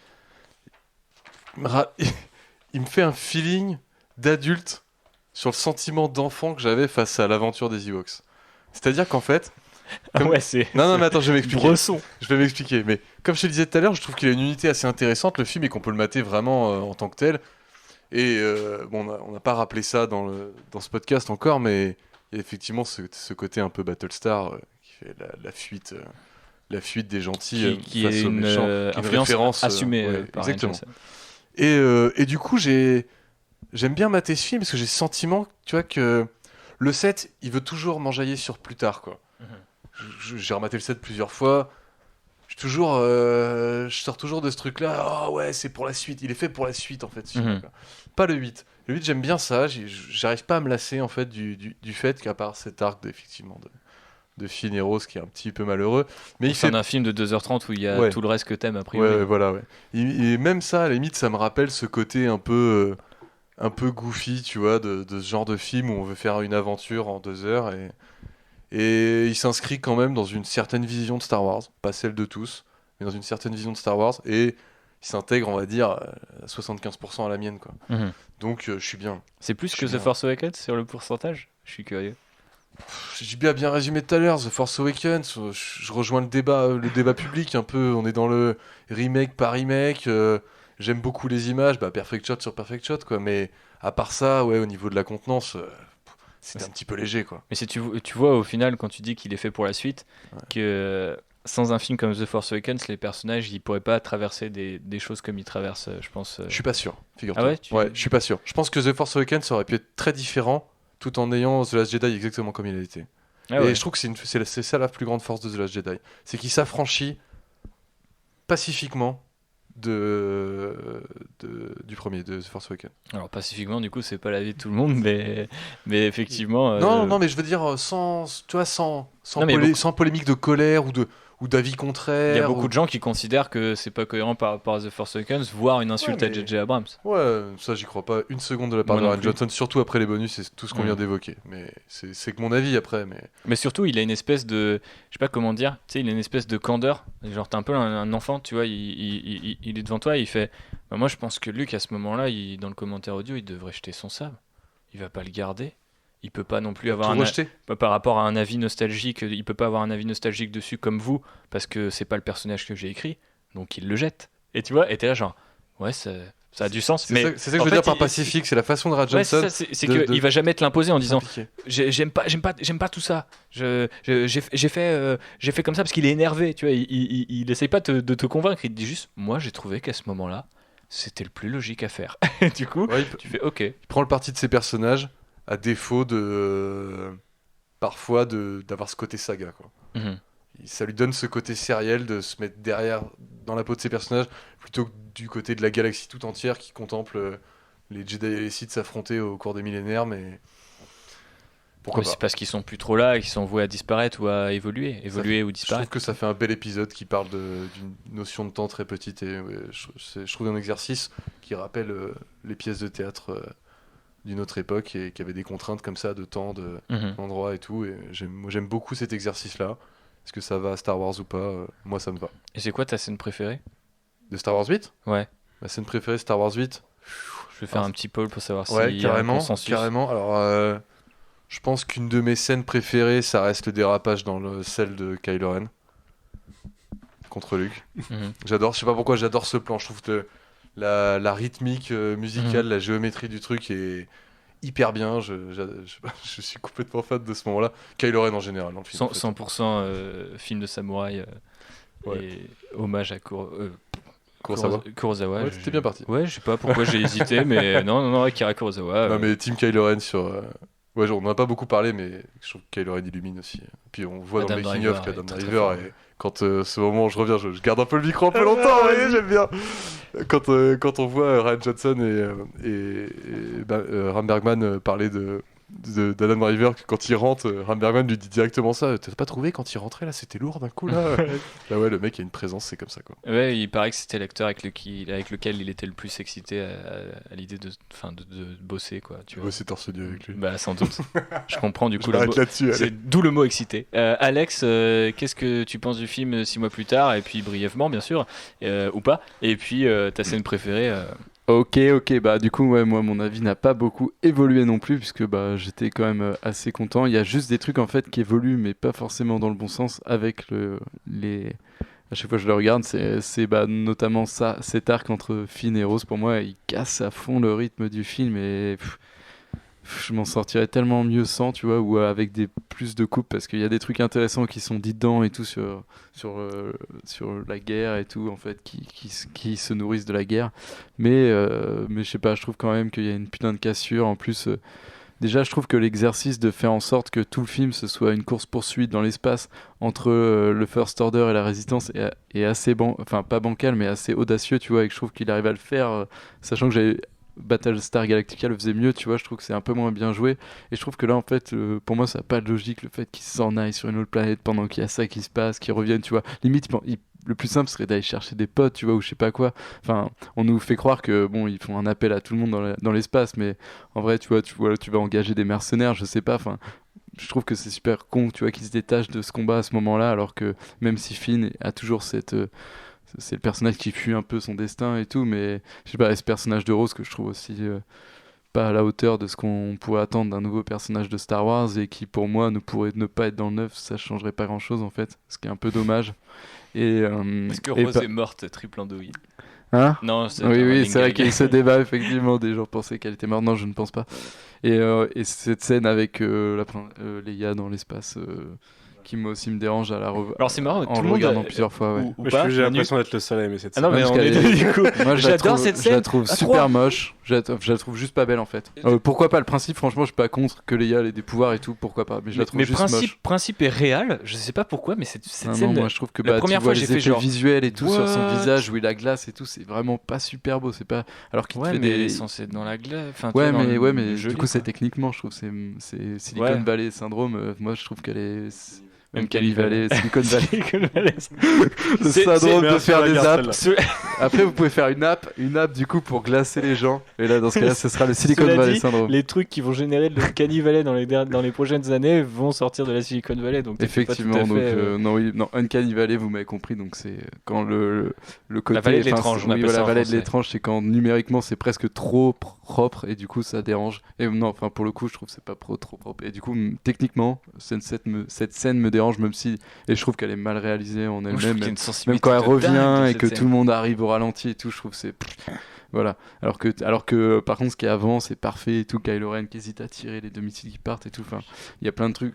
il me fait un feeling d'adulte sur le sentiment d'enfant que j'avais face à l'aventure des Ewoks. C'est-à-dire qu'en fait... Non, mais attends, je vais m'expliquer. Bresson. Je vais m'expliquer. Mais comme je te le disais tout à l'heure, je trouve qu'il a une unité assez intéressante, le film, et qu'on peut le mater vraiment en tant que tel. Et on n'a pas rappelé ça dans ce podcast encore, mais il y a effectivement ce côté un peu Battlestar qui fait la fuite des gentils qui face est aux une méchants. influence référence assumée par exactement. Ryan Et du coup, j'aime bien mater ce film parce que j'ai ce sentiment, tu vois, que le 7, il veut toujours m'enjailler sur plus tard, quoi. J'ai rematé le 7 plusieurs fois. Je sors toujours de ce truc-là. Oh ouais, c'est pour la suite. Il est fait pour la suite, en fait. Ce film, quoi. Pas le 8. Le 8, j'aime bien ça. J'arrive pas à me lasser, en fait, du fait qu'à part cet arc, effectivement, de Finn et Rose qui est un petit peu malheureux. Mais il fait un film de 2h30 où il y a tout le reste que t'aimes, a priori. Ouais, voilà, ouais. Et même ça, à la limite, ça me rappelle ce côté un peu goofy, tu vois, de ce genre de film où on veut faire une aventure en 2 heures et il s'inscrit quand même dans une certaine vision de Star Wars, pas celle de tous, mais dans une certaine vision de Star Wars, et il s'intègre, on va dire, à 75% à la mienne, quoi. Donc je suis bien. C'est plus que The Force Awakens sur le pourcentage? Je suis curieux. J'ai bien résumé tout à l'heure, The Force Awakens, je rejoins le débat public un peu, on est dans le remake par remake, j'aime beaucoup les images, perfect shot sur perfect shot, quoi, mais à part ça, ouais, au niveau de la contenance, c'était un petit peu léger, quoi. Mais tu vois, au final, quand tu dis qu'il est fait pour la suite, que sans un film comme The Force Awakens, les personnages, ils pourraient pas traverser des choses comme ils traversent, je pense. Je suis pas sûr, figure-toi. Ah ouais, ouais, je suis pas sûr. Je pense que The Force Awakens aurait pu être très différent, tout en ayant The Last Jedi exactement comme il a été. Et je trouve que c'est ça la plus grande force de The Last Jedi, c'est qu'il s'affranchit pacifiquement du premier, de The Force Awakens. Alors pacifiquement, du coup, c'est pas l'avis de tout le monde, mais effectivement. Non, mais je veux dire sans polémique de colère ou ou d'avis contraires. Il y a beaucoup ou- de gens qui considèrent que c'est pas cohérent par rapport à The Force Awakens, voire une insulte Ouais, à mais- J.J. Abrams. Ouais, ça j'y crois pas une seconde de la part Moi de non Ryan plus. Johnson, surtout après les bonus et tout ce qu'on Mm. vient d'évoquer. Mais c'est que mon avis après. Mais surtout, il a une espèce de, je sais pas comment dire, tu sais, il a une espèce de candeur. Genre, t'es un peu un enfant, tu vois, il est devant toi et il fait, bah, moi je pense que Luke à ce moment-là, dans le commentaire audio, il devrait jeter son sabre. Il va pas le garder. Il peut pas non plus avoir Tout rejeter. par rapport à un avis nostalgique, il peut pas avoir un avis nostalgique dessus comme vous parce que c'est pas le personnage que j'ai écrit, donc il le jette. Et tu vois, et t'es là genre, ouais, ça a du sens. Mais C'est ça que je en veux fait, dire par pacifique, c'est la façon de Ryan Ouais, Johnson. c'est qu'il va jamais te l'imposer en disant s'impliquer. j'aime pas tout ça. J'ai fait comme ça parce qu'il est énervé. Tu vois, il essaye pas de te convaincre. Il te dit juste, moi j'ai trouvé qu'à ce moment-là, c'était le plus logique à faire. Du coup, Ouais, tu fais ok. Il prend le parti de ses personnages à défaut de parfois d'avoir ce côté saga quoi. Mhm. Ça lui donne ce côté sériel de se mettre derrière dans la peau de ses personnages plutôt que du côté de la galaxie tout entière qui contemple les Jedi et les Sith s'affronter au cours des millénaires, mais pourquoi Mais pas. c'est parce qu'ils sont plus trop là, qu'ils sont voués à disparaître ou à évoluer ou Je trouve disparaître. que ça fait un bel épisode qui parle d'une notion de temps très petite et ouais, je trouve un exercice qui rappelle les pièces de théâtre d'une autre époque et qui avait des contraintes comme ça de temps, d'endroit et tout. Et j'aime beaucoup cet exercice-là. Est-ce que ça va à Star Wars ou pas Moi, ça me va. Et c'est quoi ta scène préférée De Star Wars 8 Ouais. Ma scène préférée, Star Wars 8 Je vais faire un petit poll pour savoir Ouais, s'il y a un carrément, consensus. carrément. Alors, je pense qu'une de mes scènes préférées, ça reste le dérapage dans celle de Kylo Ren contre Luke. Mhm. J'adore, je sais pas pourquoi, j'adore ce plan. Je trouve que la rythmique musicale, la géométrie du truc est hyper bien. Je suis complètement fan de ce moment-là. Kylo Ren en général dans le film. 100% film de samouraï et hommage à Kurosawa. Ouais, t'es bien parti. Ouais, je sais pas pourquoi j'ai hésité, mais non, Akira Kurosawa. Non, mais Team Kylo Ren sur. Ouais, on en a pas beaucoup parlé, mais je trouve que Kylo Ren illumine aussi. Puis on voit dans le Adam making Driver of qu'Adam est très, très Driver, fort. et quand ce moment où je reviens, je garde un peu le micro un peu longtemps, vous voyez, j'aime bien. Quand on voit Ryan Johnson et Ram Bergman parler d'Adam Driver, quand il rentre, Ram Bergman lui dit directement ça. T'as pas trouvé quand il rentrait là, c'était lourd d'un coup là. Bah ouais, le mec a une présence, c'est comme ça quoi. Ouais, il paraît que c'était l'acteur avec lequel il était le plus excité à l'idée de bosser quoi. Tu vois. Bosser torse nu avec lui. Bah sans doute. Je comprends du coup. Je m'arrête là-dessus, allez. C'est d'où le mot excité. Alex, qu'est-ce que tu penses du film 6 mois plus tard et puis brièvement bien sûr ou pas. Et puis ta scène préférée. Ok, bah du coup, ouais, moi, mon avis n'a pas beaucoup évolué non plus, puisque bah, j'étais quand même assez content. Il y a juste des trucs en fait qui évoluent, mais pas forcément dans le bon sens, avec à chaque fois que je le regarde, c'est bah, notamment cet arc entre Finn et Rose, pour moi, il casse à fond le rythme du film, et je m'en sortirais tellement mieux sans, tu vois, ou avec plus de coupes, parce qu'il y a des trucs intéressants qui sont dits dedans et tout sur la guerre et tout, en fait, qui se nourrissent de la guerre. Mais je sais pas, je trouve quand même qu'il y a une putain de cassure. En plus, déjà, je trouve que l'exercice de faire en sorte que tout le film ce soit une course-poursuite dans l'espace entre le First Order et la Résistance est assez enfin pas bancal, mais assez audacieux, tu vois, et que je trouve qu'il arrive à le faire, sachant que Battlestar Galactica le faisait mieux, tu vois, je trouve que c'est un peu moins bien joué, et je trouve que là en fait pour moi ça n'a pas de logique le fait qu'ils s'en aillent sur une autre planète pendant qu'il y a ça qui se passe, qu'ils reviennent, tu vois, limite le plus simple serait d'aller chercher des potes, tu vois, ou je sais pas quoi. Enfin, on nous fait croire que bon, ils font un appel à tout le monde dans l'espace, mais en vrai, tu vas engager des mercenaires, je sais pas, enfin je trouve que c'est super con, tu vois, qu'ils se détachent de ce combat à ce moment-là, alors que même si Finn a toujours c'est le personnage qui fuit un peu son destin et tout, mais je sais pas, ce personnage de Rose que je trouve aussi pas à la hauteur de ce qu'on pourrait attendre d'un nouveau personnage de Star Wars, et qui pour moi ne pourrait ne pas être dans le 9, ça changerait pas grand chose en fait, ce qui est un peu dommage. Est-ce que Rose est morte triple andouille? Hein? Non, c'est oui, c'est vrai qu'il y a ce débat, effectivement, des gens pensaient qu'elle était morte. Non, je ne pense pas. Et cette scène avec Leia dans l'espace qui moi aussi me dérange à la Alors c'est marrant, en tout le le monde regardant plusieurs fois. Ouais. J'ai l'impression d'être le seul à aimer cette scène. Ah non, mais on est du coup. Moi, J'adore cette scène. Je la trouve super moche. Je la trouve juste pas belle en fait. Pourquoi pas le principe? Franchement, je suis pas contre que Leia ait des pouvoirs et tout. Pourquoi pas? Mais je la trouve juste moche. Principe est réel. Je sais pas pourquoi, mais cette scène. Non, moi je trouve que la première fois j'ai j'ai fait fait genre visuel et tout sur son visage où il a glace et tout, c'est vraiment pas super beau. C'est pas alors qu'il ouais, fait mais des. il est censé être dans la glace. Enfin, ouais, dans mais le joli, du coup, c'est techniquement, je trouve c'est Silicon Valley syndrome. Moi, je trouve qu'elle est. Uncanny Valley, Silicon Valley. Silicon Valley. Le C'est- syndrome de merci, faire la des garde, apps. Ce- Après, vous pouvez faire une app du coup pour glacer les gens. Et là, dans ce cas-là, ce sera le Silicon Cela Valley dit, syndrome. les trucs qui vont générer de l'Uncanny Valley dans les prochaines années vont sortir de la Silicon Valley. Donc t'es pas Effectivement, tout à donc fait, non, Uncanny Valley, vous m'avez compris, donc c'est quand le côté, La vallée de enfin, l'étrange, c'est- on oui, appelle voilà, ça en la vallée de français. l'étrange, c'est quand numériquement c'est presque trop propre et du coup ça dérange. Et non, enfin pour le coup, je trouve que c'est pas trop propre. Et du coup, techniquement, cette scène me dérange, même si, et je trouve qu'elle est mal réalisée en Moi, je trouve elle-même. qu'il y a une Même sensibilité quand elle de revient dingue, et cette que scène. tout le monde arrive au ralenti et tout, je trouve que c'est voilà. Alors que par contre, ce qui est avant, c'est parfait et tout. Kylo Ren qui hésite à tirer les deux missiles qui partent et tout. Enfin, il y a plein de trucs.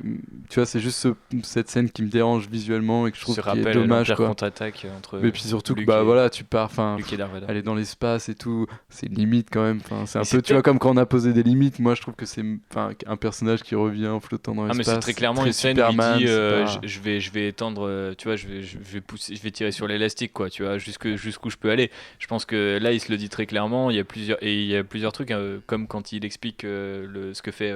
Tu vois, c'est juste cette scène qui me dérange visuellement et que je trouve Ce qui est rappel dommage, l'Empire quoi. contre-attaque entre. Mais puis surtout que Luke bah et- voilà, tu pars, enfin, Luke et Darth Vader. elle est dans l'espace et tout, c'est limite quand même. Enfin, c'est un Mais peu, c'est tu vois, comme quand on a posé des limites. Moi, je trouve que c'est, enfin, un personnage qui revient en flottant dans Ah l'espace. mais c'est très clairement très une scène où il Superman, dit c'est pas- je vais étendre tu vois je vais pousser je vais tirer sur l'élastique quoi tu vois jusqu'où je peux aller. Je pense que là il se le dit très clairement, il y a plusieurs trucs comme quand il explique ce que fait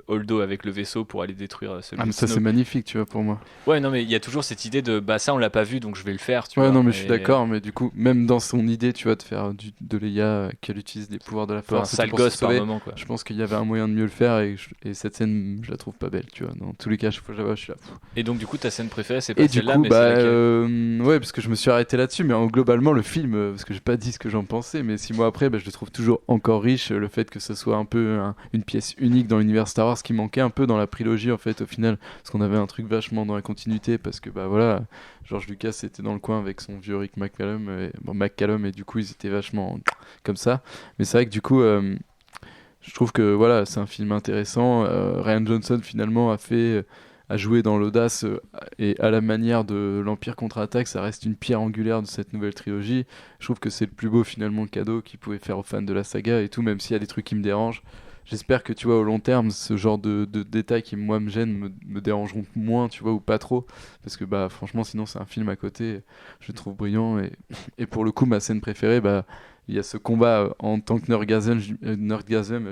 Holdo avec le vaisseau pour aller détruire celui Ah, mais de ça c'est Snoke. magnifique, tu vois, pour moi. Ouais non mais il y a toujours cette idée de bah ça on l'a pas vu donc je vais le faire tu Ouais, vois. non, mais je suis Et- d'accord, mais du coup, même dans son idée, tu vois, de faire de Leia qu'elle utilise les pouvoirs de la peu un force et sale tout pour se gosse par sauver, moment quoi. je pense qu'il y avait un moyen de mieux le faire et cette scène, je la trouve pas belle, tu vois. Dans tous les cas, chaque fois que je la vois, je suis là. Pff. Et donc du coup ta scène préférée c'est pas Et du celle-là coup, mais bah, c'est laquelle ouais, parce que je me suis arrêté là-dessus, mais globalement, le film, parce que j'ai pas dit ce que j'en pensais, mais 6 mois après, bah, je le trouve toujours encore riche. Le fait que ce soit un peu une pièce unique dans l'univers Star Wars qui manquait un peu dans la prélogie, en fait, au final, parce qu'on avait un truc vachement dans la continuité, parce que, bah voilà, George Lucas était dans le coin avec son vieux Rick McCallum, et du coup, ils étaient vachement comme ça. Mais c'est vrai que du coup, je trouve que voilà, c'est un film intéressant. Rian Johnson, finalement, a joué dans l'audace et à la manière de l'Empire contre-attaque, ça reste une pierre angulaire de cette nouvelle trilogie. Je trouve que c'est le plus beau finalement cadeau qu'il pouvait faire aux fans de la saga et tout, même s'il y a des trucs qui me dérangent. J'espère que tu vois au long terme, ce genre de détails qui moi me gênent me dérangeront moins, tu vois, ou pas trop, parce que bah franchement sinon c'est un film à côté, je le trouve brillant et pour le coup ma scène préférée, bah il y a ce combat en tant que Nerdgasm,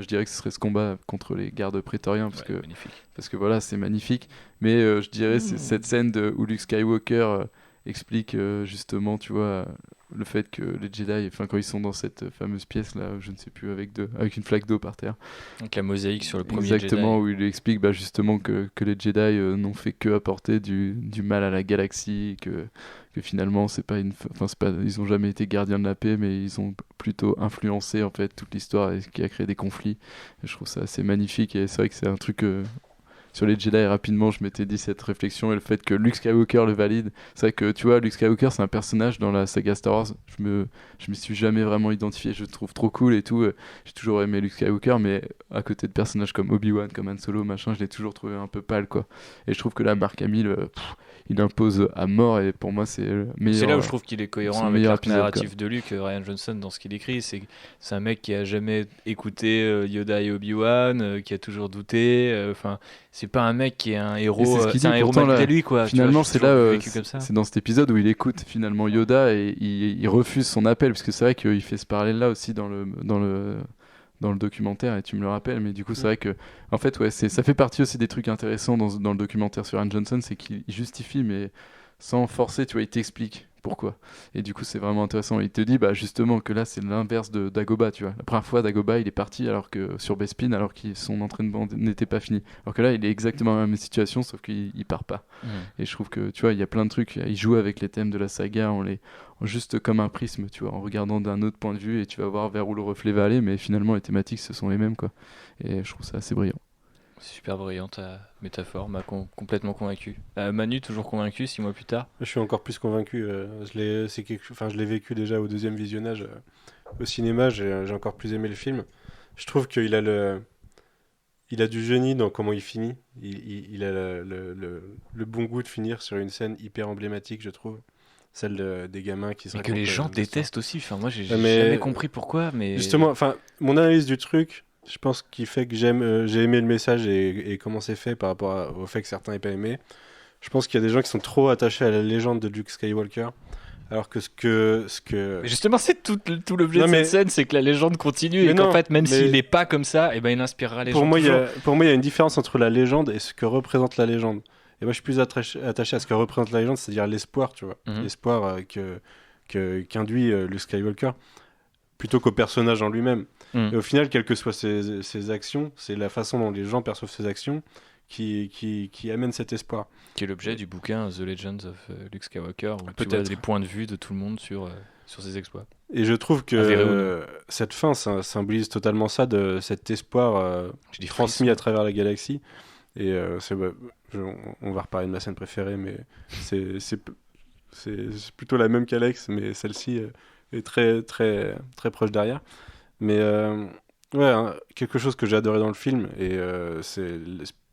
je dirais que ce serait ce combat contre les gardes prétoriens parce que voilà c'est magnifique, mais je dirais c'est cette scène où Luke Skywalker explique justement tu vois le fait que les Jedi, enfin quand ils sont dans cette fameuse pièce là, je ne sais plus avec une flaque d'eau par terre, donc la mosaïque sur le premier exactement Jedi. où il lui explique bah, justement que les Jedi n'ont fait que apporter du mal à la galaxie, que finalement c'est pas ils ont jamais été gardiens de la paix, mais ils ont plutôt influencé en fait toute l'histoire et ce qui a créé des conflits. Et je trouve ça assez magnifique et c'est vrai que c'est un truc sur les Jedi, rapidement, je m'étais dit cette réflexion et le fait que Luke Skywalker le valide. C'est vrai que tu vois, Luke Skywalker, c'est un personnage dans la saga Star Wars. Je me suis jamais vraiment identifié. Je le trouve trop cool et tout. J'ai toujours aimé Luke Skywalker, mais à côté de personnages comme Obi-Wan, comme Han Solo, machin, je l'ai toujours trouvé un peu pâle, quoi. Et je trouve que là, Mark Hamill, il impose à mort et pour moi, c'est le meilleur. C'est là où je trouve qu'il est cohérent son avec meilleur l'arc épisode, narratif quoi. de Luke, Rian Johnson, dans ce qu'il écrit. C'est un mec qui a jamais écouté Yoda et Obi-Wan, qui a toujours douté. Enfin, c'est pas un mec qui est un Et héros. c'est ce qu'il C'est un dit, héros pourtant, malgré là, lui, quoi. Tu finalement, vois, c'est j'ai toujours là, vécu comme ça. c'est dans cet épisode où il écoute finalement Yoda et il refuse son appel, parce que c'est vrai qu'il fait ce parallèle-là aussi dans le documentaire, et tu me le rappelles, mais du coup, c'est vrai que, en fait, ouais, ça fait partie aussi des trucs intéressants dans le documentaire sur Rian Johnson, c'est qu'il justifie, mais sans forcer, tu vois, il t'explique pourquoi. Et du coup, c'est vraiment intéressant. Il te dit, bah, justement, que là, c'est l'inverse de Dagobah, tu vois. La première fois, Dagobah, il est parti sur Bespin, alors que son entraînement n'était pas fini. Alors que là, il est exactement dans la même situation, sauf qu'il part pas. Et je trouve que, tu vois, il y a plein de trucs. Il joue avec les thèmes de la saga, juste comme un prisme, tu vois, en regardant d'un autre point de vue, et tu vas voir vers où le reflet va aller, mais finalement, les thématiques, ce sont les mêmes, quoi. Et je trouve ça assez brillant. C'est super brillant ta métaphore, m'a complètement convaincu. Manu, toujours convaincu 6 mois plus tard? Je suis encore plus convaincu. Je l'ai vécu déjà au deuxième visionnage au cinéma. J'ai encore plus aimé le film. Je trouve qu'il a il a du génie dans comment il finit. Il a le bon goût de finir sur une scène hyper emblématique, je trouve. Celle des gamins qui se Mais que les gens détestent aussi. Enfin, moi, j'ai Mais jamais compris pourquoi. Mais justement, enfin, mon analyse du truc, je pense qu'il fait que j'ai aimé le message et comment c'est fait par rapport au fait que certains n'aient pas aimé. Je pense qu'il y a des gens qui sont trop attachés à la légende de Luke Skywalker, alors que ce que... Mais justement, c'est tout l'objet de cette scène, c'est que la légende continue et qu'en fait, même s'il n'est pas comme ça, et ben il inspirera les gens. Pour moi, il y a une différence entre la légende et ce que représente la légende. Et moi, je suis plus attaché à ce que représente la légende, c'est-à-dire l'espoir, tu vois. L'espoir qu'induit Luke Skywalker, plutôt qu'au personnage en lui-même. Et au final, quelles que soient ses actions, c'est la façon dont les gens perçoivent ses actions qui amène cet espoir. Qui est l'objet du bouquin The Legends of Luke Skywalker, où tu vois les points de vue de tout le monde sur ses exploits. Et je trouve que cette fin ça symbolise totalement ça, de cet espoir transmis à travers la galaxie. Et on va reparler de ma scène préférée, mais c'est plutôt la même qu'Alex, mais celle-ci est très, très, très proche derrière. Mais quelque chose que j'ai adoré dans le film, et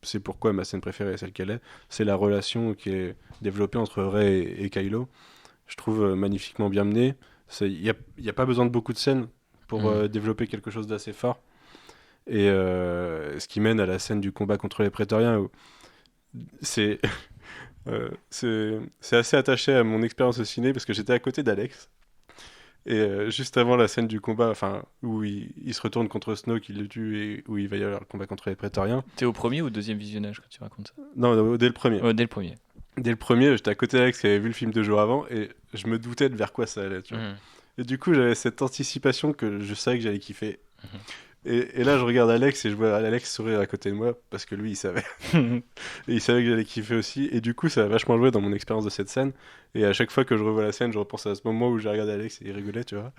c'est pourquoi ma scène préférée est celle qu'elle est, c'est la relation qui est développée entre Rey et Kylo. Je trouve magnifiquement bien menée. Il n'y a pas besoin de beaucoup de scènes pour développer quelque chose d'assez fort. Et ce qui mène à la scène du combat contre les prétoriens, où c'est assez attaché à mon expérience au ciné, parce que j'étais à côté d'Alex. Et juste avant la scène du combat, où il se retourne contre Snoke, il le tue, et où il va y avoir le combat contre les prétoriens. T'es au premier ou deuxième visionnage quand tu racontes ça? Non, dès le premier. Dès le premier. Dès le premier, j'étais à côté d'Alex qui avait vu le film 2 jours avant, et je me doutais de vers quoi ça allait. Tu vois. Et du coup, j'avais cette anticipation que je savais que j'allais kiffer. Et là, je regarde Alex et je vois Alex sourire à côté de moi, parce que lui, il savait. Et il savait que j'allais kiffer aussi. Et du coup, ça a vachement joué dans mon expérience de cette scène. Et à chaque fois que je revois la scène, je repense à ce moment où j'ai regardé Alex et il rigolait, tu vois.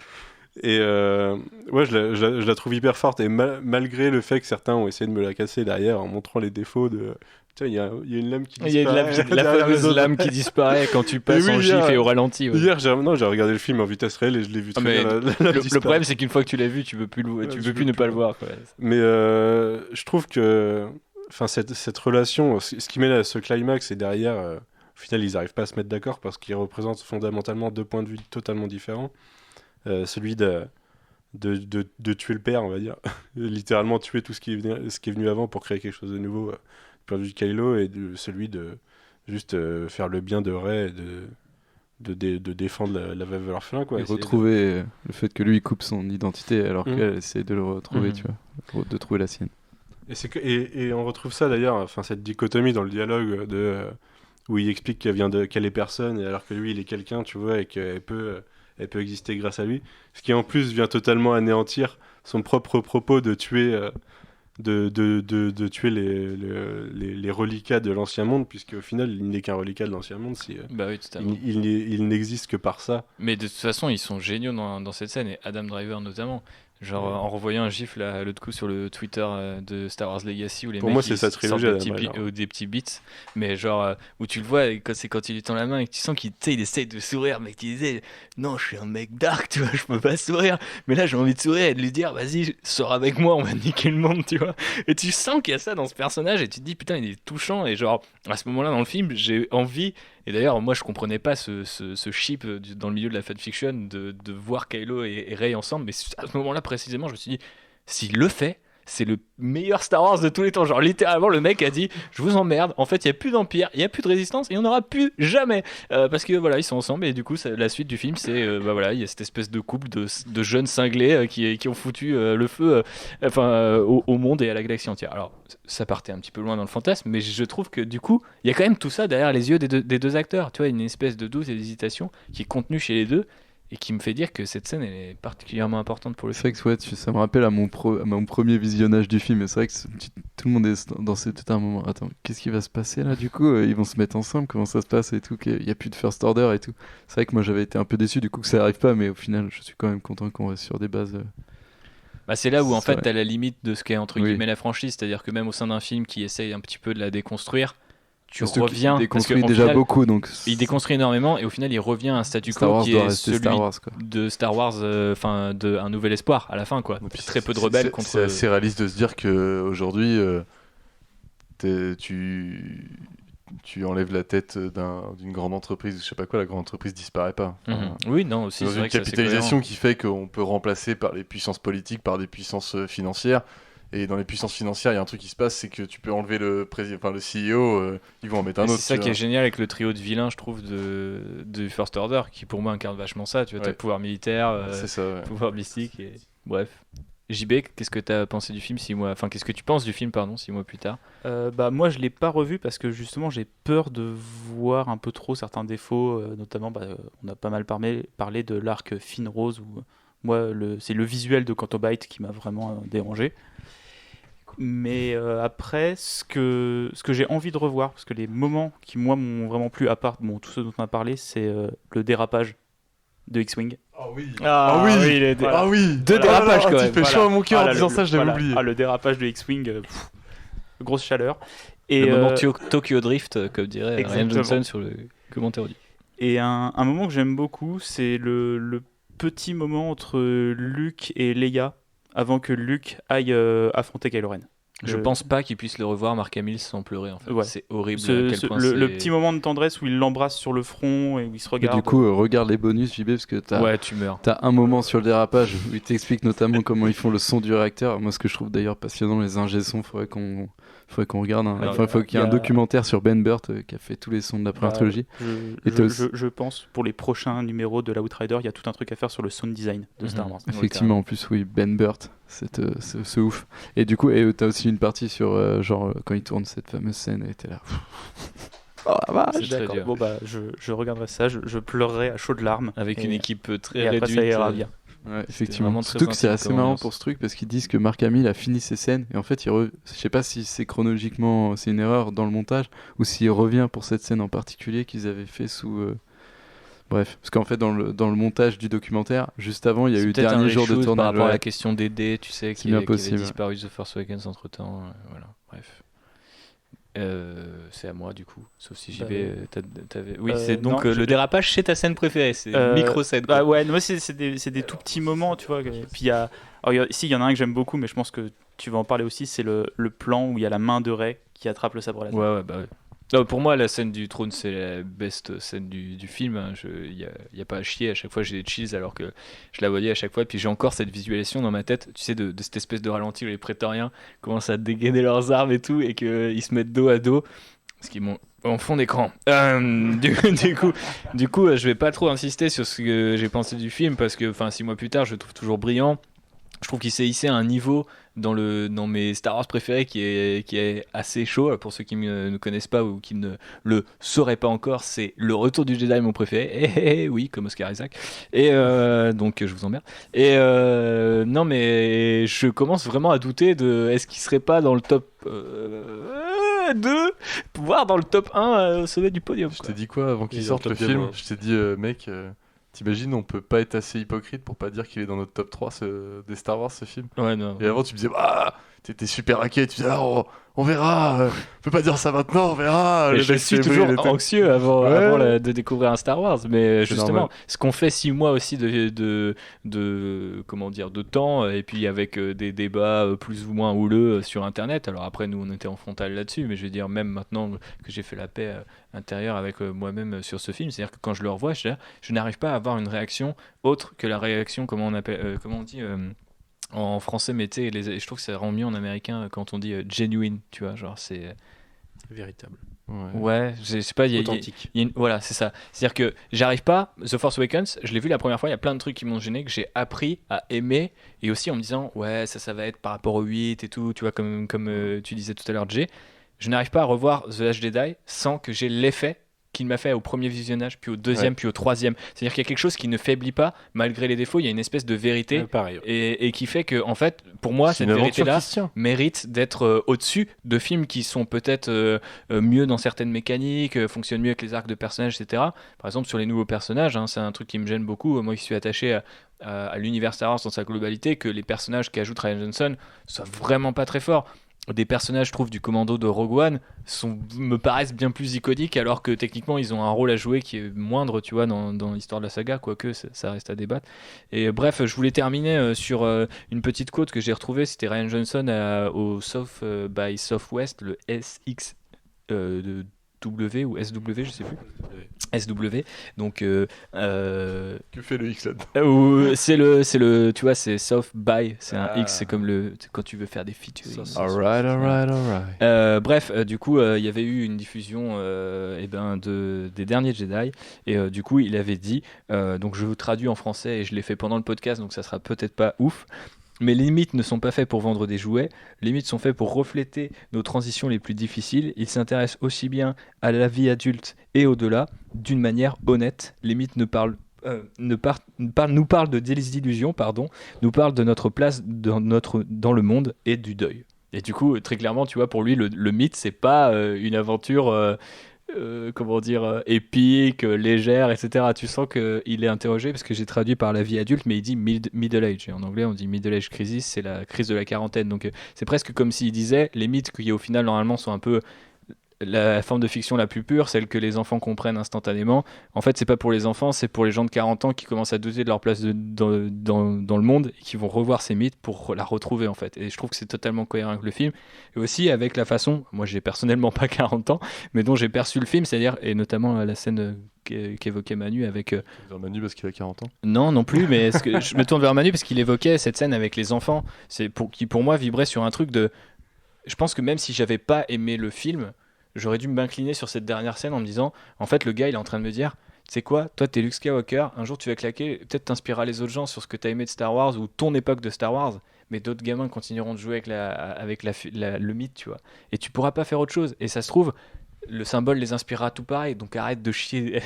Et je la trouve hyper forte. Et malgré le fait que certains ont essayé de me la casser derrière en montrant les défauts de... Tiens, il y a une lame qui disparaît. Il y a la fameuse lame qui disparaît quand tu passes en gif et au ralenti. Hier, j'ai regardé le film en vitesse réelle et je l'ai vu très bien. Le problème, c'est qu'une fois que tu l'as vu, tu peux plus ne pas le voir. Quoi. Mais je trouve que cette relation, ce qui mène à ce climax, et derrière, au final, ils n'arrivent pas à se mettre d'accord parce qu'ils représentent fondamentalement 2 points de vue totalement différents. Celui de tuer le père, on va dire. Littéralement tuer tout ce qui est venu avant pour créer quelque chose de nouveau. Point de vue de Kylo, et celui de juste faire le bien de Rey, de défendre la veuve et l'orphelin, quoi. Et retrouver le fait que lui il coupe son identité alors qu'elle essaie de le retrouver, tu vois, de trouver la sienne. Et on retrouve ça d'ailleurs, cette dichotomie dans le dialogue où il explique qu'elle est personne, et alors que lui il est quelqu'un, tu vois, et qu'elle peut exister grâce à lui, ce qui en plus vient totalement anéantir son propre propos de tuer de tuer les reliquats de l'Ancien Monde, puisque au final il n'est qu'un reliquat de l'Ancien Monde, il n'existe que par ça. Mais de toute façon ils sont géniaux dans cette scène, et Adam Driver notamment, en revoyant un gif là, l'autre coup sur le Twitter de Star Wars Legacy, où les mecs c'est sa trilogie, des petits beats, mais où tu le vois, quand il lui tend la main et que tu sens qu'il essaye de sourire, mais qu'il disait non, je suis un mec dark, tu vois, je peux pas sourire, mais là j'ai envie de sourire et de lui dire vas-y, sors avec moi, on va niquer le monde, tu vois. Et tu sens qu'il y a ça dans ce personnage, et tu te dis putain, il est touchant, et à ce moment-là dans le film j'ai envie. Et d'ailleurs, moi, je comprenais pas ce ship dans le milieu de la fanfiction de voir Kylo et Rey ensemble. Mais à ce moment-là, précisément, je me suis dit, s'il le fait, c'est le meilleur Star Wars de tous les temps. Genre, littéralement, le mec a dit, je vous emmerde. En fait, il n'y a plus d'Empire, il n'y a plus de résistance, et on n'aura plus jamais. Parce que voilà, ils sont ensemble. Et du coup, la suite du film, c'est, il y a cette espèce de couple de jeunes cinglés qui ont foutu le feu au monde et à la galaxie entière. Alors, ça partait un petit peu loin dans le fantasme, mais je trouve que du coup, il y a quand même tout ça derrière les yeux des deux acteurs. Tu vois, une espèce de doute et d'hésitation qui est contenue chez les deux, et qui me fait dire que cette scène elle est particulièrement importante pour le film. C'est vrai que ça me rappelle à mon premier visionnage du film, et c'est vrai que tout le monde est dans cet moment. Attends, qu'est-ce qui va se passer là du coup? Ils vont se mettre ensemble, comment ça se passe et tout, il n'y a plus de first order et tout. C'est vrai que moi j'avais été un peu déçu du coup que ça n'arrive pas, mais au final je suis quand même content qu'on reste sur des bases... c'est là où en fait t'as la limite de ce qu'est entre guillemets la franchise, c'est-à-dire que même au sein d'un film qui essaye un petit peu de la déconstruire, tu reviens, il déconstruit déjà beaucoup, donc il déconstruit énormément, et au final il revient à un statu quo qui est celui de Star Wars, de Un Nouvel Espoir à la fin, quoi. Donc, très peu de rebelles contre. C'est assez réaliste de se dire que aujourd'hui tu enlèves la tête d'une grande entreprise, je sais pas quoi, la grande entreprise disparaît pas. Oui, non, aussi. Dans une capitalisation qui fait qu'on peut remplacer par les puissances politiques, par des puissances financières. Et dans les puissances financières, il y a un truc qui se passe, c'est que tu peux enlever le CEO, ils vont en mettre un autre. C'est ça qui est génial avec le trio de vilains, je trouve, de First Order, qui pour moi incarne vachement ça. Tu vois, t'as le pouvoir militaire, pouvoir mystique, et bref. JB, qu'est-ce que t'as pensé du film qu'est-ce que tu penses du film 6 mois plus tard? Moi, je l'ai pas revu parce que justement, j'ai peur de voir un peu trop certains défauts, notamment, on a pas mal parlé de l'arc Finn Rose, où moi, c'est le visuel de Canto Bight qui m'a vraiment dérangé. Mais après, ce que j'ai envie de revoir, parce que les moments qui, moi, m'ont vraiment plu, à part tous ceux dont on a parlé, c'est le dérapage de X-Wing. Deux dérapages quand même. Tu fais chaud à mon cœur en disant ça, je l'avais oublié. Le dérapage de X-Wing, grosse chaleur. Et le moment Tokyo Drift, comme dirait Ryan Johnson sur le commentaire audio. Et un moment que j'aime beaucoup, c'est le petit moment entre Luke et Leia, avant que Luke aille affronter Kylo Ren. Je pense pas qu'il puisse le revoir, Mark Hamill, sans pleurer en fait. Ouais. C'est horrible. Le petit moment de tendresse où il l'embrasse sur le front et où il se regarde. Et du coup, regarde les bonus, JB, parce que tu meurs. T'as un moment sur le dérapage où il t'explique notamment comment ils font le son du réacteur. Moi, ce que je trouve d'ailleurs passionnant, les ingé sons, faudrait qu'on regarde. Il faut qu'il y ait un documentaire sur Ben Burt qui a fait tous les sons de la première trilogie. Je pense pour les prochains numéros de l'Outrider, il y a tout un truc à faire sur le sound design de Star Wars. Effectivement, en plus, oui, Ben Burt, c'est ouf. Et du coup, t'as aussi une partie sur quand il tourne cette fameuse scène, et t'es là. Oh la vache. D'accord. Bon je regarderai ça, je pleurerai à chaudes larmes avec une équipe très réduite. Après, ça ira bien. Ouais, effectivement. Surtout que c'est assez marrant pour ce truc parce qu'ils disent que Mark Hamill a fini ses scènes et en fait, je sais pas si c'est chronologiquement, c'est une erreur dans le montage ou s'il revient pour cette scène en particulier qu'ils avaient fait sous. Bref, parce qu'en fait, dans le montage du documentaire, juste avant, il y a eu dernier jour de tournage. Par rapport à la question des dés, tu sais, qui avait disparu The Force Awakens entre temps. Voilà, bref. C'est à moi du coup, sauf si JB t'avais. Oui, c'est donc le dérapage, c'est ta scène préférée, c'est micro-scène. Moi c'est des tout petits moments, tu vois. Puis il y en a un que j'aime beaucoup, mais je pense que tu vas en parler aussi, c'est le plan où il y a la main de Rey qui attrape le sabre laser. Ouais. Non, pour moi, la scène du trône, c'est la best scène du film. Il y a pas à chier. À chaque fois, j'ai des chills alors que je la voyais à chaque fois. Puis j'ai encore cette visualisation dans ma tête, tu sais, de cette espèce de ralenti où les prétoriens commencent à dégainer leurs armes et tout, et qu'ils se mettent dos à dos. Ce qui est en fond d'écran. Du coup, je vais pas trop insister sur ce que j'ai pensé du film parce que, 6 mois plus tard, je le trouve toujours brillant. Je trouve qu'il s'est hissé à un niveau dans mes Star Wars préférés qui est assez chaud. Pour ceux qui ne connaissent pas ou qui ne le sauraient pas encore, c'est Le Retour du Jedi, mon préféré. Oui, comme Oscar Isaac. Et donc je vous emmerde. Et non, mais je commence vraiment à douter de est-ce qu'il serait pas dans le top 2, voire dans le top 1 au sommet du podium. Je t'ai dit quoi avant qu'il sorte le film? Je t'ai dit, mec. T'imagines, on peut pas être assez hypocrite pour pas dire qu'il est dans notre top 3 des Star Wars, ce film. Ouais, non. Et avant, tu me disais, t'étais super inquiet, tu disais, on verra, on peut pas dire ça maintenant, on verra. Je suis toujours anxieux avant de découvrir un Star Wars, mais justement, ce qu'on fait 6 mois aussi de temps, et puis avec des débats plus ou moins houleux sur Internet. Alors après, nous, on était en frontal là-dessus, mais je veux dire, même maintenant que j'ai fait la paix intérieure avec moi-même sur ce film, c'est-à-dire que quand je le revois, je n'arrive pas à avoir une réaction autre que la réaction, comment on dit en français, mais tu sais, je trouve que ça rend mieux en américain quand on dit genuine, tu vois, genre c'est véritable. Ouais, je sais pas, authentique. Voilà, c'est ça. C'est-à-dire que j'arrive pas. The Force Awakens, je l'ai vu la première fois, il y a plein de trucs qui m'ont gêné, que j'ai appris à aimer, et aussi en me disant, ouais, ça va être par rapport au 8 et tout, tu vois, comme tu disais tout à l'heure, Jay. Je n'arrive pas à revoir The Last Jedi sans que j'ai l'effet qu'il m'a fait au premier visionnage, puis au deuxième, puis au troisième. C'est-à-dire qu'il y a quelque chose qui ne faiblit pas, malgré les défauts, il y a une espèce de vérité, et qui fait que, en fait, pour moi, cette vérité-là mérite d'être au-dessus de films qui sont peut-être mieux dans certaines mécaniques, fonctionnent mieux avec les arcs de personnages, etc. Par exemple, sur les nouveaux personnages, c'est un truc qui me gêne beaucoup. Moi, qui suis attaché à l'univers Star Wars dans sa globalité, que les personnages qu'ajoute Ryan Johnson soient vraiment pas très forts. Des personnages, je trouve, du commando de Rogue One me paraissent bien plus iconiques, alors que techniquement ils ont un rôle à jouer qui est moindre, tu vois, dans l'histoire de la saga, quoique ça reste à débattre. Et bref, je voulais terminer sur une petite quote que j'ai retrouvée. C'était Ryan Johnson au South by Southwest, le SX de W ou SW, je sais plus. SW. Donc que fait le X là-dedans? c'est le tu vois, c'est South by, c'est un X, c'est comme quand tu veux faire des featuring. Alright. Bref, du coup, il y avait eu une diffusion des derniers Jedi, et du coup, il avait dit, donc je vous traduis en français et je l'ai fait pendant le podcast, donc ça sera peut-être pas ouf. Mais les mythes ne sont pas faits pour vendre des jouets, les mythes sont faits pour refléter nos transitions les plus difficiles. Ils s'intéressent aussi bien à la vie adulte et au-delà, d'une manière honnête. Les mythes nous parlent de désillusion, nous parlent de notre place dans le monde et du deuil. Et du coup, très clairement, tu vois, pour lui, le mythe, c'est pas une aventure... épique, légère, etc. Tu sens qu'il est interrogé parce que j'ai traduit par la vie adulte, mais il dit middle age. Et en anglais, on dit middle age crisis, c'est la crise de la quarantaine. Donc c'est presque comme s'il disait les mythes qui au final normalement sont un peu la forme de fiction la plus pure, celle que les enfants comprennent instantanément. En fait, c'est pas pour les enfants, c'est pour les gens de 40 ans qui commencent à douter de leur place dans le monde et qui vont revoir ces mythes pour la retrouver en fait. Et je trouve que c'est totalement cohérent avec le film et aussi avec la façon, moi j'ai personnellement pas 40 ans, mais dont j'ai perçu le film, c'est-à-dire, et notamment la scène qu'évoquait Manu avec... Vers Manu parce qu'il a 40 ans. Non plus, mais je me tourne vers Manu parce qu'il évoquait cette scène avec les enfants, qui pour moi vibrait sur un truc de... Je pense que même si j'avais pas aimé le film, j'aurais dû m'incliner sur cette dernière scène en me disant, en fait, le gars, il est en train de me dire, tu sais quoi, toi, t'es Luke Skywalker, un jour, tu vas claquer, peut-être t'inspireras les autres gens sur ce que t'as aimé de Star Wars ou ton époque de Star Wars, mais d'autres gamins continueront de jouer avec le mythe, tu vois. Et tu pourras pas faire autre chose. Et ça se trouve, le symbole les inspirera tout pareil, donc arrête de chier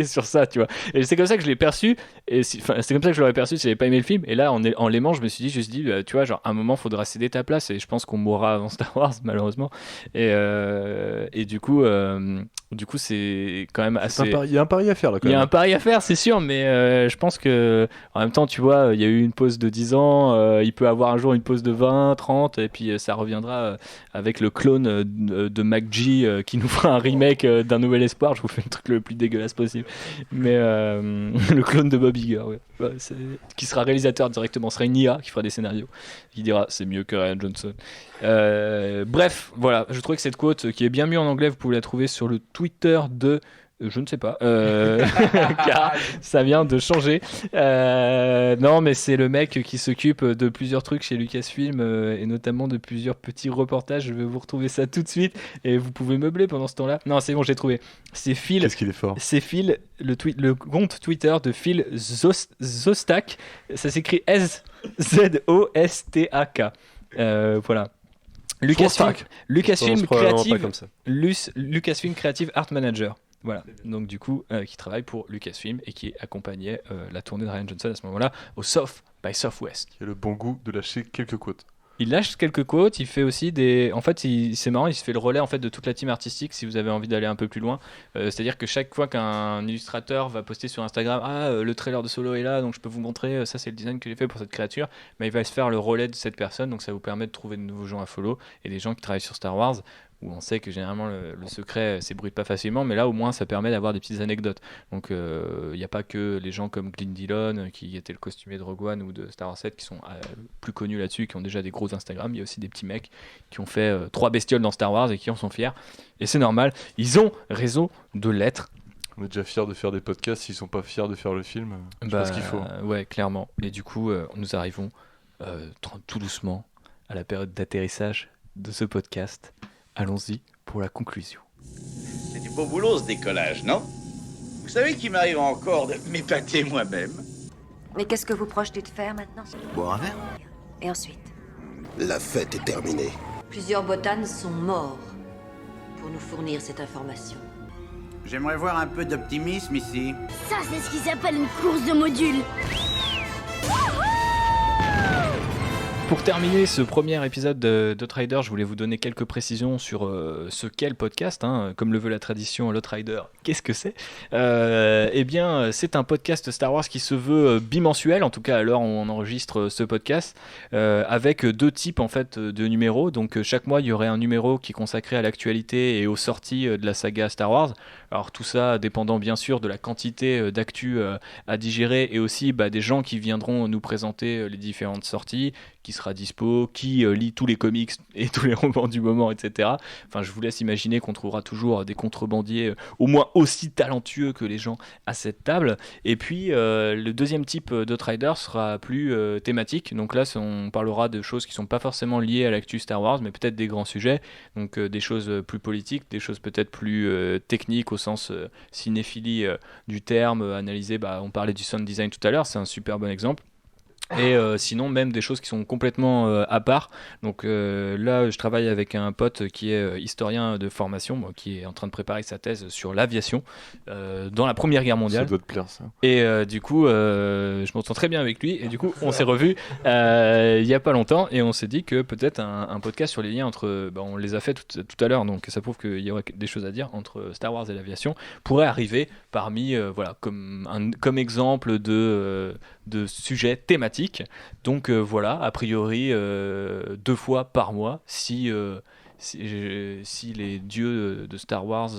sur ça, tu vois. Et c'est comme ça que je l'ai perçu, c'est comme ça que je l'aurais perçu si j'avais pas aimé le film. Et là, en l'aimant, je me suis dit, tu vois, genre, à un moment, faudra céder ta place, et je pense qu'on mourra avant Star Wars, malheureusement. Et du coup, c'est quand même assez... Il y a un pari à faire, là, quand même. Il y a un pari à faire, c'est sûr, mais je pense que, en même temps, tu vois, il y a eu une pause de 10 ans, il peut avoir un jour une pause de 20, 30, et puis ça reviendra avec le clone de MacG qui nous fera un remake d'un Nouvel Espoir. Je vous fais le truc le plus dégueulasse possible, mais le clone de Bob Iger, ouais, qui sera réalisateur directement, ce sera une IA qui fera des scénarios, qui dira c'est mieux que Ryan Johnson. Bref, voilà, je trouvais que cette quote qui est bien mieux en anglais, vous pouvez la trouver sur le Twitter de je ne sais pas, car ça vient de changer. Non, mais c'est le mec qui s'occupe de plusieurs trucs chez Lucasfilm et notamment de plusieurs petits reportages. Je vais vous retrouver ça tout de suite et vous pouvez meubler pendant ce temps-là. Non, c'est bon, j'ai trouvé. C'est Phil. Qu'est-ce qu'il est fort. C'est Phil, le compte Twitter de Phil Szostak. Ça s'écrit S-Z-O-S-T-A-K. Voilà. Lucasfilm Creative Art Manager. Voilà, donc du coup, qui travaille pour Lucasfilm et qui accompagnait la tournée de Ryan Johnson à ce moment-là au South by Southwest. Il a le bon goût de lâcher quelques quotes. Il lâche quelques quotes, il fait aussi des... En fait, c'est marrant, il se fait le relais en fait, de toute la team artistique si vous avez envie d'aller un peu plus loin. C'est-à-dire que chaque fois qu'un illustrateur va poster sur Instagram « Ah, le trailer de Solo est là, donc je peux vous montrer, ça c'est le design que j'ai fait pour cette créature », mais il va se faire le relais de cette personne, donc ça vous permet de trouver de nouveaux gens à follow et des gens qui travaillent sur Star Wars, où on sait que généralement le secret s'ébruite pas facilement, mais là au moins ça permet d'avoir des petites anecdotes. Donc il n'y a pas que les gens comme Glyn Dillon qui était le costumier de Rogue One ou de Star Wars 7 qui sont plus connus là-dessus, qui ont déjà des gros Instagram. Il y a aussi des petits mecs qui ont fait 3 bestioles dans Star Wars et qui en sont fiers. Et c'est normal, ils ont raison de l'être. On est déjà fiers de faire des podcasts, s'ils sont pas fiers de faire le film, je pense qu'il faut. Ouais, clairement. Et du coup, nous arrivons tout doucement à la période d'atterrissage de ce podcast. Allons-y pour la conclusion. C'est du beau boulot ce décollage, non? Vous savez qu'il m'arrive encore de m'épater moi-même. Mais qu'est-ce que vous projetez de faire maintenant? Boire un verre? Et ensuite? La fête est terminée. Plusieurs botanes sont morts pour nous fournir cette information. J'aimerais voir un peu d'optimisme ici. Ça, c'est ce qui s'appelle une course de modules. Pour terminer ce premier épisode d'Outrider, je voulais vous donner quelques précisions sur ce qu'est le podcast, comme le veut la tradition. L'Outrider, qu'est-ce que c'est? Eh bien, c'est un podcast Star Wars qui se veut bimensuel, en tout cas à l'heure où on enregistre ce podcast, avec 2 types en fait de numéros. Donc chaque mois, il y aurait un numéro qui est consacré à l'actualité et aux sorties de la saga Star Wars. Alors tout ça dépendant bien sûr de la quantité d'actu à digérer et aussi des gens qui viendront nous présenter les différentes sorties, qui sera dispo, qui lit tous les comics et tous les romans du moment, etc. Enfin, je vous laisse imaginer qu'on trouvera toujours des contrebandiers au moins aussi talentueux que les gens à cette table. Et puis, le deuxième type d'Outrider sera plus thématique. Donc là, on parlera de choses qui ne sont pas forcément liées à l'actu Star Wars, mais peut-être des grands sujets. Donc des choses plus politiques, des choses peut-être plus techniques au sens cinéphilie du terme, analysé. On parlait du sound design tout à l'heure, c'est un super bon exemple. Et sinon même des choses qui sont complètement à part. Donc là je travaille avec un pote qui est historien de formation, qui est en train de préparer sa thèse sur l'aviation dans la Première Guerre mondiale. Ça doit te plaire ça. Et du coup je m'entends très bien avec lui, et du coup on s'est revus il y a pas longtemps, et on s'est dit que peut-être un podcast sur les liens entre, on les a fait tout à l'heure, donc ça prouve qu'il y aurait des choses à dire entre Star Wars et l'aviation, pourrait arriver parmi comme exemple de sujets thématiques. Donc voilà, a priori 2 fois par mois si les dieux de Star Wars,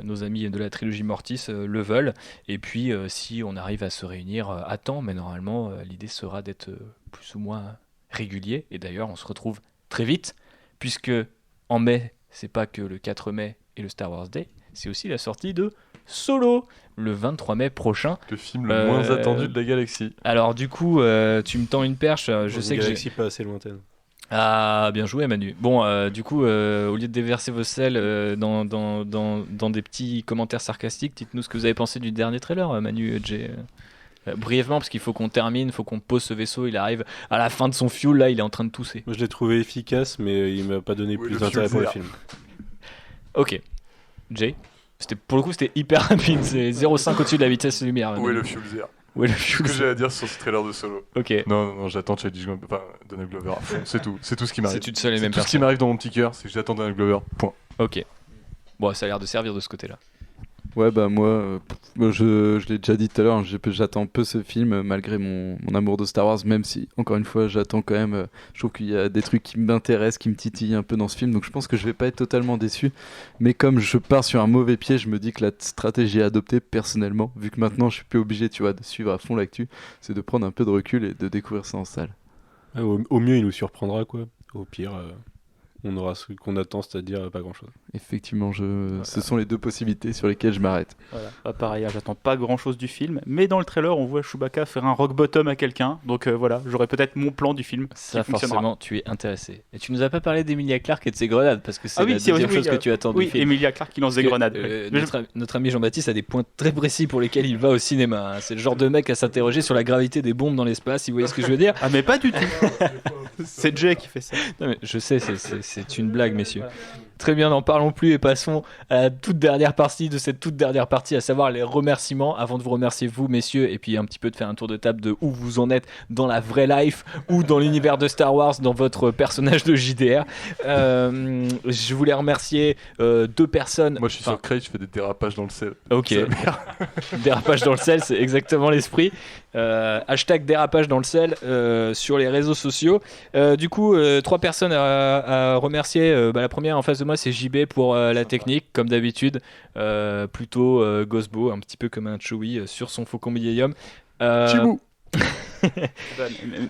nos amis de la trilogie Mortis, le veulent, et puis si on arrive à se réunir à temps, mais normalement l'idée sera d'être plus ou moins régulier. Et d'ailleurs on se retrouve très vite, puisque en mai, c'est pas que le 4 mai et le Star Wars Day, c'est aussi la sortie de Solo, le 23 mai prochain. Le film le moins attendu de la galaxie. Alors du coup, tu me tends une perche. Je sais que galaxie pas assez lointaine. Ah, bien joué Manu. Bon, du coup, au lieu de déverser vos sels dans des petits commentaires sarcastiques, dites-nous ce que vous avez pensé du dernier trailer, Manu, Jay. Brièvement, parce qu'il faut qu'on termine, il faut qu'on pose ce vaisseau, il arrive à la fin de son fuel, là il est en train de tousser. Moi je l'ai trouvé efficace, mais il m'a pas donné plus d'intérêt pour le film. Ok. Jay, pour le coup c'était hyper rapide, c'est 0,5 au-dessus de la vitesse de lumière. Où est le fuel zero? Ouais, ce que j'ai à dire sur ce trailer de Solo. Ok. Non, j'attends Donald Glover à fond. C'est tout ce qui m'arrive. C'est une seule et même personne. Tout ce qui m'arrive dans mon petit cœur, c'est que j'attends Donald Glover. Point. Ok. Bon, ça a l'air de servir de ce côté-là. Ouais, bah moi, je l'ai déjà dit tout à l'heure, j'attends peu ce film malgré mon amour de Star Wars, même si, encore une fois, j'attends quand même. Je trouve qu'il y a des trucs qui m'intéressent, qui me titillent un peu dans ce film, donc je pense que je vais pas être totalement déçu. Mais comme je pars sur un mauvais pied, je me dis que la stratégie à adopter, personnellement, vu que maintenant je suis plus obligé, tu vois, de suivre à fond l'actu, c'est de prendre un peu de recul et de découvrir ça en salle. Au mieux, il nous surprendra, quoi. Au pire, on aura ce qu'on attend, c'est-à-dire pas grand-chose. Effectivement, ce sont les 2 possibilités sur lesquelles je m'arrête. Voilà. Bah, pareil, j'attends pas grand-chose du film, mais dans le trailer, on voit Chewbacca faire un rock bottom à quelqu'un, donc voilà, j'aurai peut-être mon plan du film. Ça, forcément, tu es intéressé. Et tu nous as pas parlé d'Emilia Clarke et de ses grenades, parce que c'est la deuxième chose que tu attends du film. Oui, Emilia Clarke qui lance des grenades. Notre ami Jean-Baptiste a des points très précis pour lesquels il va au cinéma. C'est le genre de mec à s'interroger sur la gravité des bombes dans l'espace, si vous voyez ce que je veux dire. Ah, mais pas du tout. C'est Jay qui fait ça. Non, mais je sais, c'est une blague, messieurs. Voilà. Très bien, n'en parlons plus et passons à la toute dernière partie de cette toute dernière partie, à savoir les remerciements. Avant de vous remercier, vous, messieurs, et puis un petit peu de faire un tour de table de où vous en êtes dans la vraie life ou dans l'univers de Star Wars, dans votre personnage de JDR. Je voulais remercier 2 personnes. Moi, je suis sur Crate, je fais des dérapages dans le sel. Ok. Dérapage dans le sel, c'est exactement l'esprit. Hashtag dérapage dans le sel sur les réseaux sociaux. Du coup, 3 personnes à remercier. La première en face de moi, c'est JB pour la technique, comme d'habitude. Plutôt Gosbo, un petit peu comme un Chewie sur son Faucon Millennium. Chibou.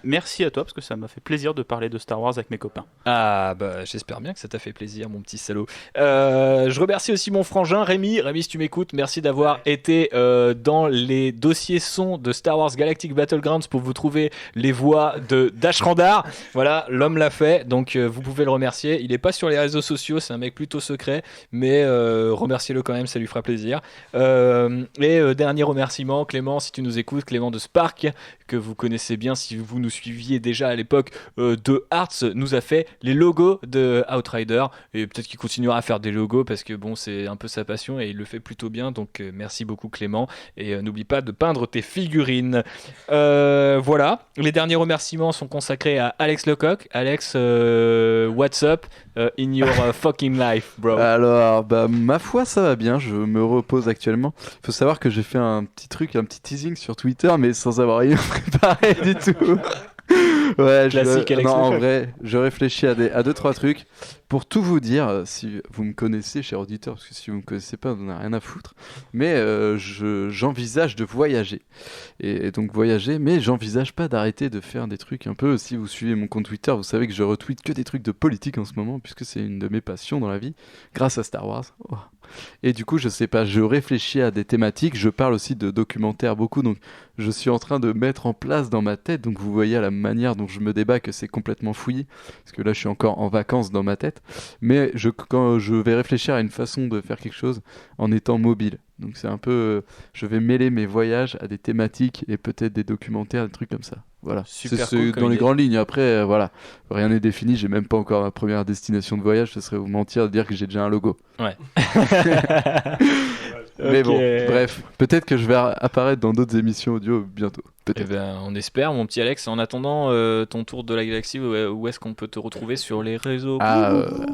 Merci à toi, parce que ça m'a fait plaisir de parler de Star Wars avec mes copains. Ah bah j'espère bien que ça t'a fait plaisir, mon petit salaud. Je remercie aussi mon frangin Rémi. Rémi, si tu m'écoutes, merci d'avoir été dans les dossiers sons de Star Wars Galactic Battlegrounds pour vous trouver les voix de Dashrandar. Voilà, l'homme l'a fait, donc vous pouvez le remercier. Il est pas sur les réseaux sociaux, c'est un mec plutôt secret, mais remerciez-le quand même, ça lui fera plaisir. Et dernier remerciement, Clément, si tu nous écoutes, Clément de Spark, que vous connaissez bien si vous nous suiviez déjà à l'époque de Hearts, nous a fait les logos de Outrider, et peut-être qu'il continuera à faire des logos parce que bon, c'est un peu sa passion et il le fait plutôt bien, donc merci beaucoup Clément, et n'oublie pas de peindre tes figurines. Voilà, les derniers remerciements sont consacrés à Alex Lecoq. Alex, what's up in your fucking life, bro? Alors, ma foi, ça va bien, je me repose actuellement. Il faut savoir que j'ai fait un petit teasing sur Twitter, mais sans avoir rien préparé du tout. Ouais, classique, Alex non, en Lecoq. vrai, je réfléchis à 2-3 trucs. Pour tout vous dire, si vous me connaissez, cher auditeur, parce que si vous me connaissez pas, vous n'en avez rien à foutre. Mais j'envisage de voyager. Et donc voyager, mais j'envisage pas d'arrêter de faire des trucs un peu. Si vous suivez mon compte Twitter, vous savez que je retweete que des trucs de politique en ce moment, puisque c'est une de mes passions dans la vie, grâce à Star Wars. Oh. Et du coup, je sais pas, je réfléchis à des thématiques. Je parle aussi de documentaires beaucoup, donc je suis en train de mettre en place dans ma tête. Donc vous voyez à la manière dont je me débat que c'est complètement fouillis, parce que là je suis encore en vacances dans ma tête. Mais quand je vais réfléchir à une façon de faire quelque chose en étant mobile. Donc c'est un peu, je vais mêler mes voyages à des thématiques et peut-être des documentaires, des trucs comme ça. Voilà. Super C'est cool comme dans les idée. grandes lignes. Après, voilà, rien n'est défini. J'ai même pas encore ma première destination de voyage. Ce serait vous mentir de dire que j'ai déjà un logo. Ouais. Mais Ok. bon, bref, peut-être que je vais apparaître dans d'autres émissions audio bientôt. Eh Peut-être. ben, on espère, mon petit Alex. En attendant ton tour de la galaxie, où est-ce qu'on peut te retrouver sur les réseaux?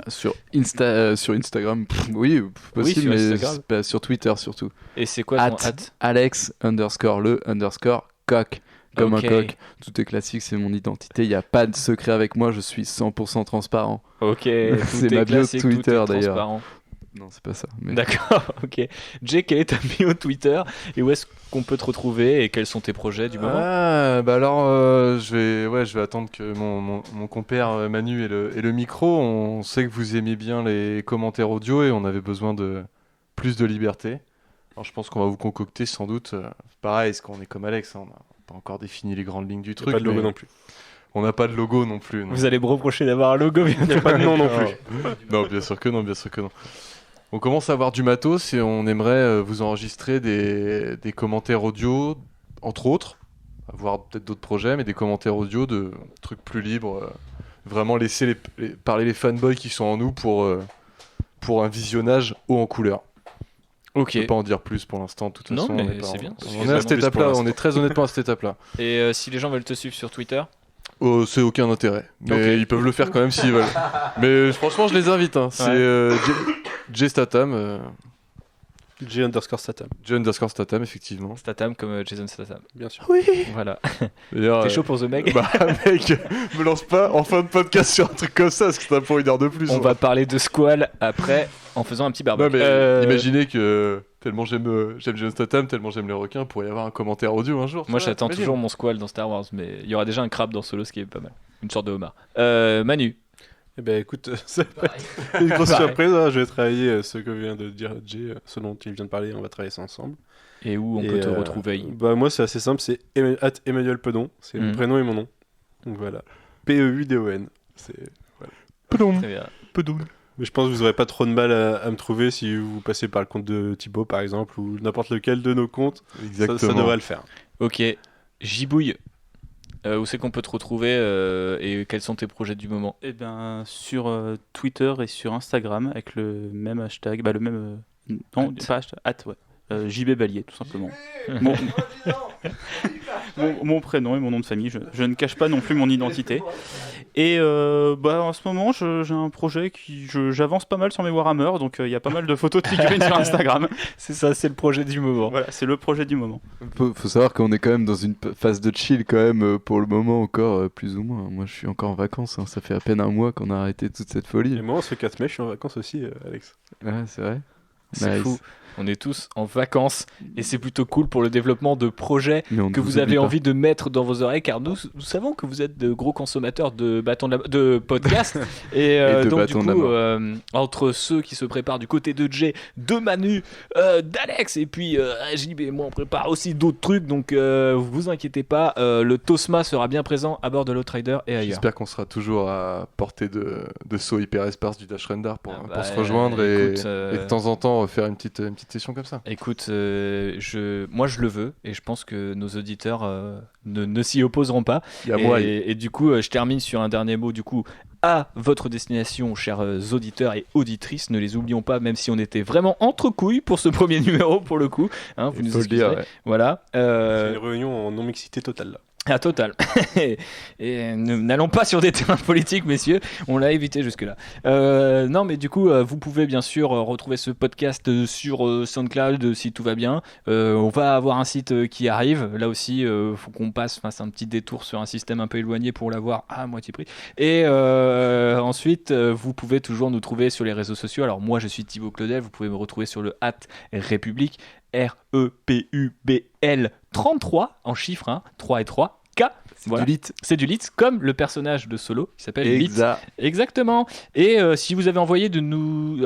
Sur Instagram, oui, possible, sur mais Instagram. pas sur Twitter surtout. Et c'est quoi ton hâte? Alex_le_coq. Comme Ok. un coq, tout est classique, c'est mon identité, il n'y a pas de secret avec moi, je suis 100% transparent. Ok, c'est tout est ma bio classique, tout est Twitter d'ailleurs. transparent. Non, c'est pas ça. Mais... D'accord, ok. Jay, quelle est ta bio Twitter et où est-ce qu'on peut te retrouver et quels sont tes projets du moment? Ah, bah alors, je vais attendre que mon compère Manu ait le micro. On sait que vous aimez bien les commentaires audio et on avait besoin de plus de liberté. Alors, je pense qu'on va vous concocter sans doute. Pareil, est-ce qu'on est comme Alex, hein, on n'a pas encore défini les grandes lignes du truc. Pas de logo mais non plus. On n'a pas de logo non plus. non. Vous allez me reprocher d'avoir un logo, mais Il n'y a pas de nom non plus. Non, bien sûr que non, bien sûr que non. On commence à avoir du matos et on aimerait vous enregistrer des commentaires audio, entre autres, avoir peut-être d'autres projets, mais des commentaires audio de trucs plus libres. Vraiment laisser parler les fanboys qui sont en nous pour un visionnage haut en couleur. Ok. Je peux pas en dire plus pour l'instant, de toute Non, façon. mais on est pas c'est en- bien. On est à cette étape-là, on est très honnêtement à cette étape-là. Et si les gens veulent te suivre sur Twitter? Oh, c'est aucun intérêt. Mais Ok. ils peuvent le faire quand même s'ils veulent. Mais franchement, je les invite. Hein. C'est J Statham. J_Statham. J_Statham, effectivement. Statham comme Jason Statham. Bien sûr. Oui. Voilà. D'ailleurs, T'es chaud pour The Meg? Bah, mec, me lance pas en fin de podcast sur un truc comme ça, parce que t'as pour 1 heure de plus. On hein. va parler de Squall après en faisant un petit Non, barbecue. mais imaginez que tellement j'aime Jason Statham, tellement j'aime les requins, pour y avoir un commentaire audio un jour. Moi ça va, j'attends t'imagines. toujours mon Squall dans Star Wars, mais il y aura déjà un crabe dans Solo, ce qui est pas mal. Une sorte de homard. Manu. Eh ben écoute, c'est une grosse Pareil. surprise. Hein. Je vais travailler ce que vient de dire Jay, ce dont il vient de parler. On va travailler ça ensemble. Et où on peut te retrouver? Bah moi c'est assez simple, c'est Emmanuel Pedon. C'est mon prénom et mon nom. Donc voilà. P-E-U-D-O-N. C'est voilà. Pedon. Très bien. Pedon. Mais je pense que vous n'aurez pas trop de mal à me trouver si vous passez par le compte de Thibaut par exemple ou n'importe lequel de nos comptes. Exactement. Ça devrait le faire. Ok. Gibouille. Où c'est qu'on peut te retrouver et quels sont tes projets du moment? Eh bien, sur Twitter et sur Instagram, avec le même hashtag, bah le même... non, pas hashtag, ouais. JB Balier, tout simplement. Mon prénom et mon nom de famille, je ne cache pas non plus mon identité. Et bah, en ce moment, j'ai un projet j'avance pas mal sur mes Warhammer, donc il y a pas mal de photos de figurines sur Instagram. C'est ça, c'est le projet du moment. Voilà, c'est le projet du moment. Faut savoir qu'on est quand même dans une phase de chill quand même pour le moment encore, plus ou moins. Moi je suis encore en vacances, hein. Ça fait à peine un mois qu'on a arrêté toute cette folie. Et moi, ce 4 mai, je suis en vacances aussi, Alex. Ouais, c'est vrai. C'est Nice. fou. On est tous en vacances et c'est plutôt cool pour le développement de projets Mais on que ne vous vous avez oublie pas. envie de mettre dans vos oreilles, car nous savons que vous êtes de gros consommateurs de bâtons de podcasts et, Et de donc du bâtons de coup la entre ceux qui se préparent du côté de Jay, de Manu, d'Alex et puis JB et moi on prépare aussi d'autres trucs, donc vous inquiétez pas, le Tosma sera bien présent à bord de l'Outrider et ailleurs. J'espère qu'on sera toujours à portée de saut hyper espace du Dash Rendar pour bah, se rejoindre et, écoute, et de temps en temps faire une petite session comme ça. Écoute, moi je le veux et je pense que nos auditeurs ne s'y opposeront pas. Il y a moi. Et du coup, je termine sur un dernier mot du coup à votre destination, chers auditeurs et auditrices. Ne les oublions pas, même si on était vraiment entre couilles pour ce premier numéro pour le coup. Hein, vous Il nous faut le dire, excuserez. ouais. Voilà. C'est une réunion en non-mixité totale là. À total. Et n'allons pas sur des terrains politiques, messieurs. On l'a évité jusque-là. Non, mais du coup, vous pouvez bien sûr retrouver ce podcast sur SoundCloud si tout va bien. On va avoir un site qui arrive. Là aussi, faut qu'on fasse un petit détour sur un système un peu éloigné pour l'avoir à moitié prix. Et ensuite, vous pouvez toujours nous trouver sur les réseaux sociaux. Alors moi, je suis Thibaut Claudel. Vous pouvez me retrouver sur le @République. REPUBL 33 en chiffres, hein, 3 et 3. K. Voilà. Du lit. C'est du lit, comme le personnage de Solo qui s'appelle Lit. Exact. Exactement. Et si vous avez envie de nous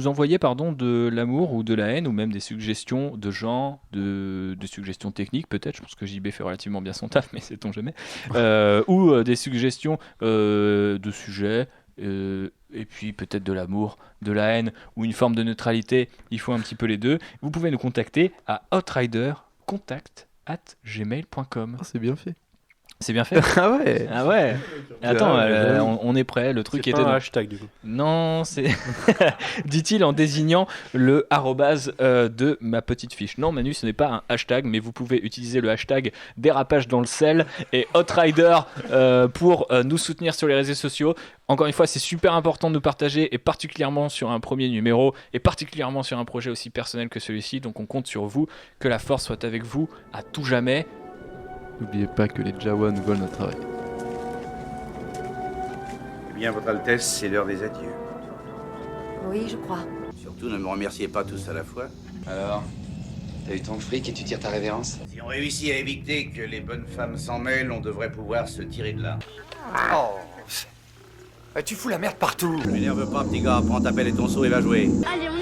envoyer de l'amour ou de la haine ou même des suggestions de genre, de suggestions techniques peut-être, je pense que JB fait relativement bien son taf, mais sait-on jamais, ou des suggestions de sujets, et puis peut-être de l'amour, de la haine ou une forme de neutralité, il faut un petit peu les deux. Vous pouvez nous contacter à outridercontact@gmail.com. Oh, c'est bien fait. C'est bien fait. Ah ouais. Ah ouais. Attends, on est prêt. Le truc C'est était pas un dans- hashtag du coup. Non, c'est dit-il en désignant le arrobase de ma petite fiche. Non, Manu, ce n'est pas un hashtag, mais vous pouvez utiliser le hashtag dérapage dans le sel et Outrider pour nous soutenir sur les réseaux sociaux. Encore une fois, c'est super important de nous partager, et particulièrement sur un premier numéro, et particulièrement sur un projet aussi personnel que celui-ci. Donc on compte sur vous, que la force soit avec vous à tout jamais. N'oubliez pas que les Jawa nous volent notre travail. Eh bien, Votre Altesse, c'est l'heure des adieux. Oui, je crois. Surtout, ne me remerciez pas tous à la fois. Alors, t'as eu ton fric et tu tires ta révérence? Si on réussit à éviter que les bonnes femmes s'en mêlent, on devrait pouvoir se tirer de là. Oh, tu fous la merde partout. Ne m'énerve pas, petit gars. Prends ta pelle et ton seau et va jouer. Allez, on